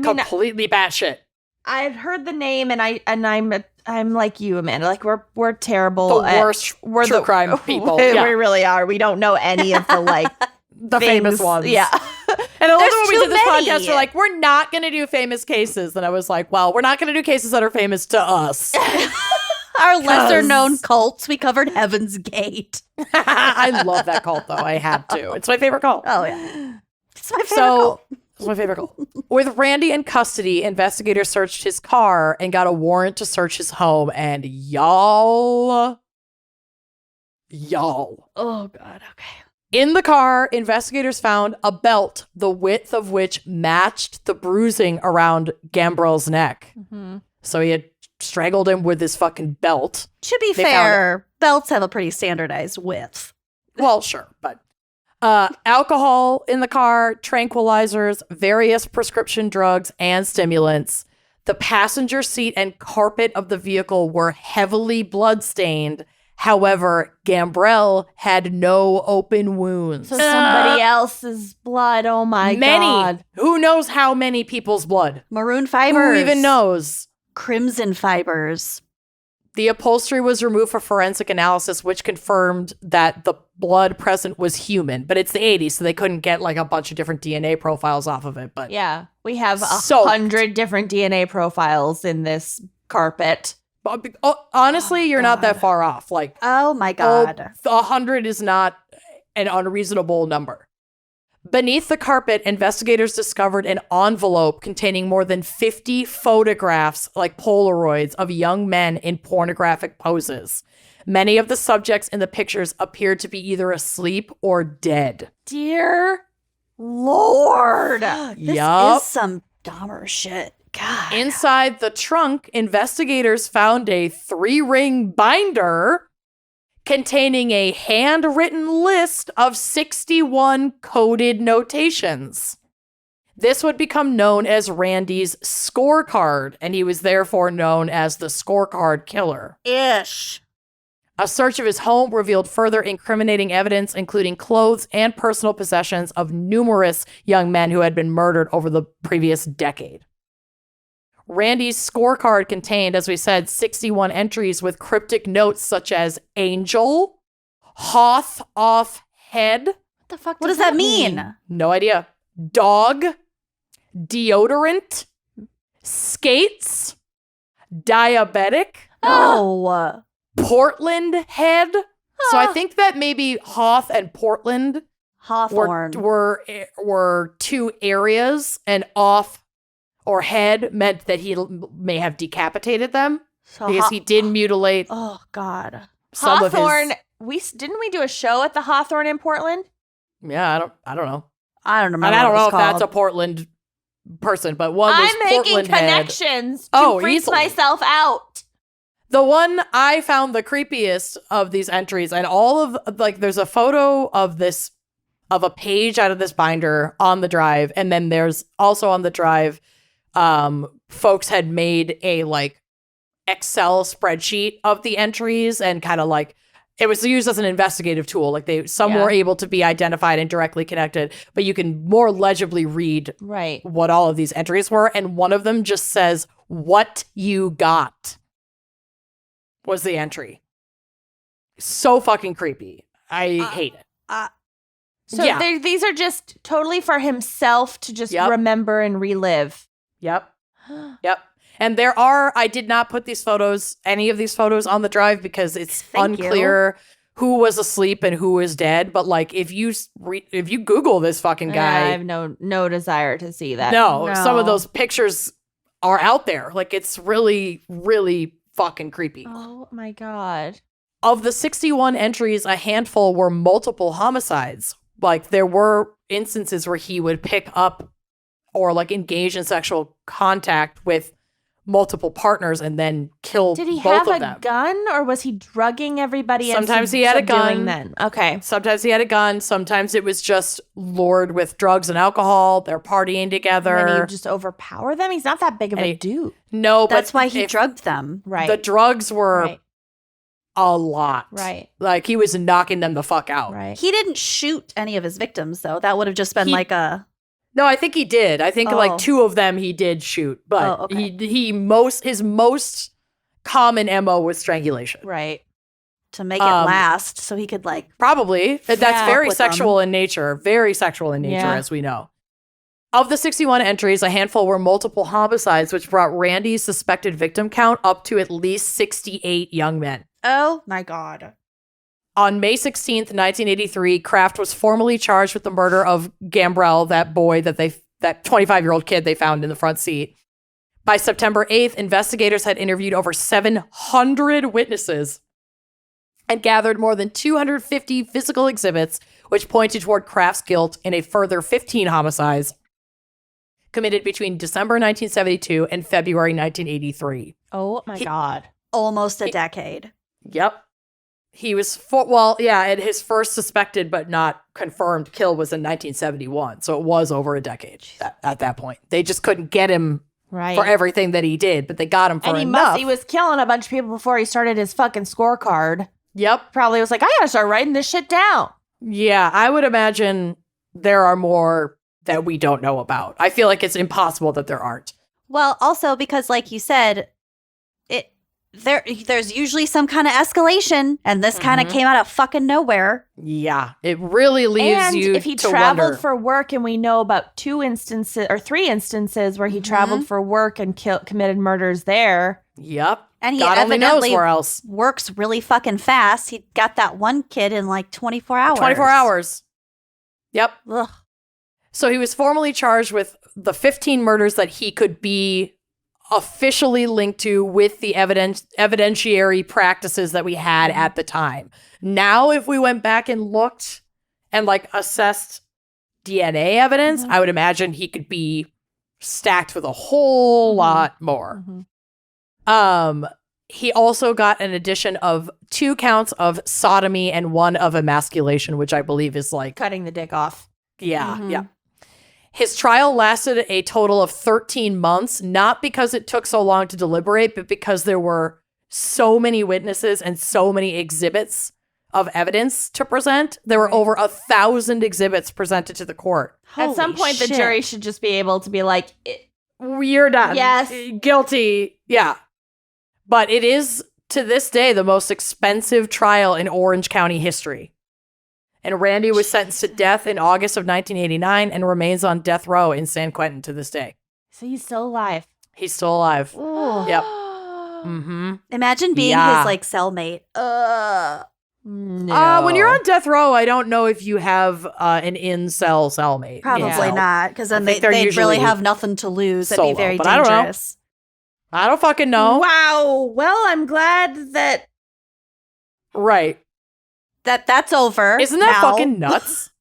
completely batshit. I've heard the name, and I'm like you, Amanda. Like we're terrible. The worst true crime people. We really are. We don't know any of the like the famous ones. Yeah. And I love that when we too did this many. podcast, we're like, we're not going to do famous cases. And I was like, well, we're not going to do cases that are famous to us. Our lesser known cults. We covered Heaven's Gate. I love that cult, though. I had to. It's my favorite cult. Oh, yeah. It's my favorite cult. It's my favorite cult. With Randy in custody, investigators searched his car and got a warrant to search his home. And y'all. Oh, God. Okay. In the car, investigators found a belt, the width of which matched the bruising around Gambrell's neck. Mm-hmm. So he had strangled him with his fucking belt. To be fair, belts have a pretty standardized width. Well, sure, but alcohol in the car, tranquilizers, various prescription drugs, and stimulants. The passenger seat and carpet of the vehicle were heavily bloodstained. However, Gambrell had no open wounds. So somebody else's blood. Oh my God. Who knows how many people's blood? Maroon fibers. Who even knows? Crimson fibers. The upholstery was removed for forensic analysis, which confirmed that the blood present was human. But it's the 80s, so they couldn't get like a bunch of different DNA profiles off of it. But Yeah, we have Soaked. 100 different DNA profiles in this carpet. honestly, you're not that far off. Like, Oh, my God. 100 is not an unreasonable number. Beneath the carpet, investigators discovered an envelope containing more than 50 photographs, like Polaroids, of young men in pornographic poses. Many of the subjects in the pictures appeared to be either asleep or dead. Dear Lord. This Yup. is some Dahmer shit. God. Inside the trunk, investigators found a 3-ring binder containing a handwritten list of 61 coded notations. This would become known as Randy's scorecard, and he was therefore known as the Scorecard Killer. Ish. A search of his home revealed further incriminating evidence, including clothes and personal possessions of numerous young men who had been murdered over the previous decade. Randy's scorecard contained, as we said, 61 entries with cryptic notes such as angel, hoth off head. What the fuck What does that mean? No idea. Dog, deodorant, skates, diabetic, Oh. Portland head. So I think that maybe Hoth and Portland Hawthorne. were two areas, and off or head meant that he may have decapitated them So because he did mutilate Oh, God. some Hawthorne. of his. Didn't we do a show at the Hawthorne in Portland? Yeah, I don't know. I don't remember. And I don't what it know was if that's a called. Portland person, but one was I'm making Portland head. connections to freak easily. myself out. The one I found the creepiest of these entries, and all of there's a photo of a page out of this binder on the drive, and then there's also on the drive, folks had made a Excel spreadsheet of the entries, and kind of it was used as an investigative tool. Some were able to be identified and directly connected, but you can more legibly read Right. what all of these entries were, and one of them just says, "What you got." Was the entry. So fucking creepy. I hate it. So Yeah. these are just totally for himself to just Yep. remember and relive. Yep. Yep. And I did not put any of these photos on the drive because it's Thank unclear who was asleep and who was dead. But if you Google this fucking I guy, have no desire to see that. no, some of those pictures are out there. It's really, really fucking creepy. Oh my God. Of the 61 entries, a handful were multiple homicides. There were instances where he would pick up or engage in sexual contact with multiple partners and then kill Did he both have of a them. gun, or was he drugging everybody? Sometimes he had a subduing gun. Then okay. Sometimes he had a gun. Sometimes it was just lured with drugs and alcohol. They're partying together. And then he just overpower them. He's not that big of a dude, No, That's but why he if drugged them. right? the drugs were right, a lot. right, He was knocking them the fuck out. right. He didn't shoot any of his victims, though. That would have just been He- No, I think he did. I think Oh. two of them he did shoot, but Oh, okay. his most common MO was strangulation. Right. to make it last so he could Probably. That's fuck very with sexual in nature. Very sexual in nature, Yeah. as we know. Of the 61 entries, a handful were multiple homicides, which brought Randy's suspected victim count up to at least 68 young men. Oh my God. On May 16th, 1983, Kraft was formally charged with the murder of Gambrell, that boy that 25-year-old kid they found in the front seat. By September 8th, investigators had interviewed over 700 witnesses and gathered more than 250 physical exhibits, which pointed toward Kraft's guilt in a further 15 homicides committed between December 1972 and February 1983. Oh my God. Almost a decade. Yep. He was, and his first suspected but not confirmed kill was in 1971. So it was over a decade at that point. They just couldn't get him Right. for everything that he did, but they got him for And enough. he was killing a bunch of people before he started his fucking scorecard. Yep. Probably was like, I gotta start writing this shit down. Yeah, I would imagine there are more that we don't know about. I feel like it's impossible that there aren't. Well, also because like you said, there's usually some kind of escalation, and this kind of came out of fucking nowhere. Yeah, it really leaves And you if he to traveled wonder. for work, and we know about 3 instances where he traveled for work and committed murders there. Yep. And he God only knows evidently where else. works really fucking fast. He got that one kid in 24 hours. 24 hours. Yep. Ugh. So he was formally charged with the 15 murders that he could be officially linked to with the evidentiary practices that we had at the time. Now, if we went back and looked and assessed DNA evidence, I would imagine he could be stacked with a whole lot more. He also got an addition of 2 counts of sodomy and 1 of emasculation, which I believe is Cutting the dick off. yeah. His trial lasted a total of 13 months, not because it took so long to deliberate, but because there were so many witnesses and so many exhibits of evidence to present. There were over 1,000 exhibits presented to the court. At some point, the jury should just be able to be like, You're done. Yes. Guilty. Yeah. But it is, to this day, the most expensive trial in Orange County history. And Randy was sentenced to death in August of 1989 and remains on death row in San Quentin to this day. So he's still alive. He's still alive. Ooh. Yep. Mm-hmm. Imagine being Yeah. his like cellmate. No. When you're on death row, I don't know if you have an in-cell cellmate. Probably Yeah. not, because then I think they'd they're really usually have nothing to lose. That'd solo, be very but I don't know. dangerous. I don't fucking know. Wow. Well, I'm glad that. Right. That's over. Isn't that now. fucking nuts?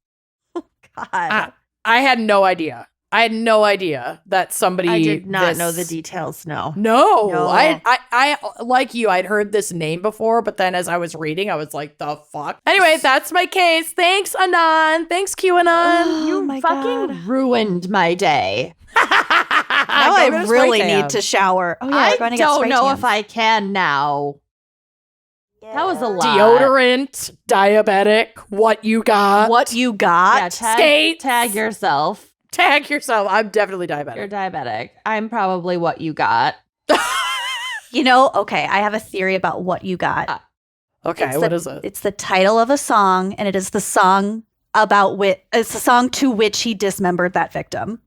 God. I had no idea. I had no idea that somebody. I did not this- know the details. No. No, No. I like you. I'd heard this name before, but then as I was reading, I was like, "The fuck." Anyway, that's my case. Thanks, Anon. Thanks, QAnon. Oh You my fucking God. ruined my day. Now I really need to shower. Oh yeah, I we're going to get don't spray know tans. if I can now. That was a lot. Deodorant, diabetic. What you got? What you got? Yeah, Skates. tag yourself. Tag yourself. I'm definitely You're diabetic. diabetic. I'm probably what you got. You know, okay, I have a theory about what you got. Okay, what is it? It's the title of a song, and it is the song about it's the song to which he dismembered that victim.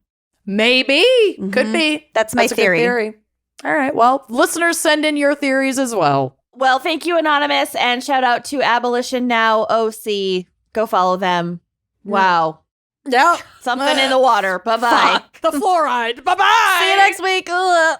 Maybe. Could Mhm. be. That's my a good theory. theory. All right. Well, listeners, send in your theories as well. Well, thank you, Anonymous, and shout out to Abolition Now OC. Go follow them. Wow. Yeah. Something in the water. Bye-bye. Fuck. The fluoride. Bye-bye. See you next week. Ugh.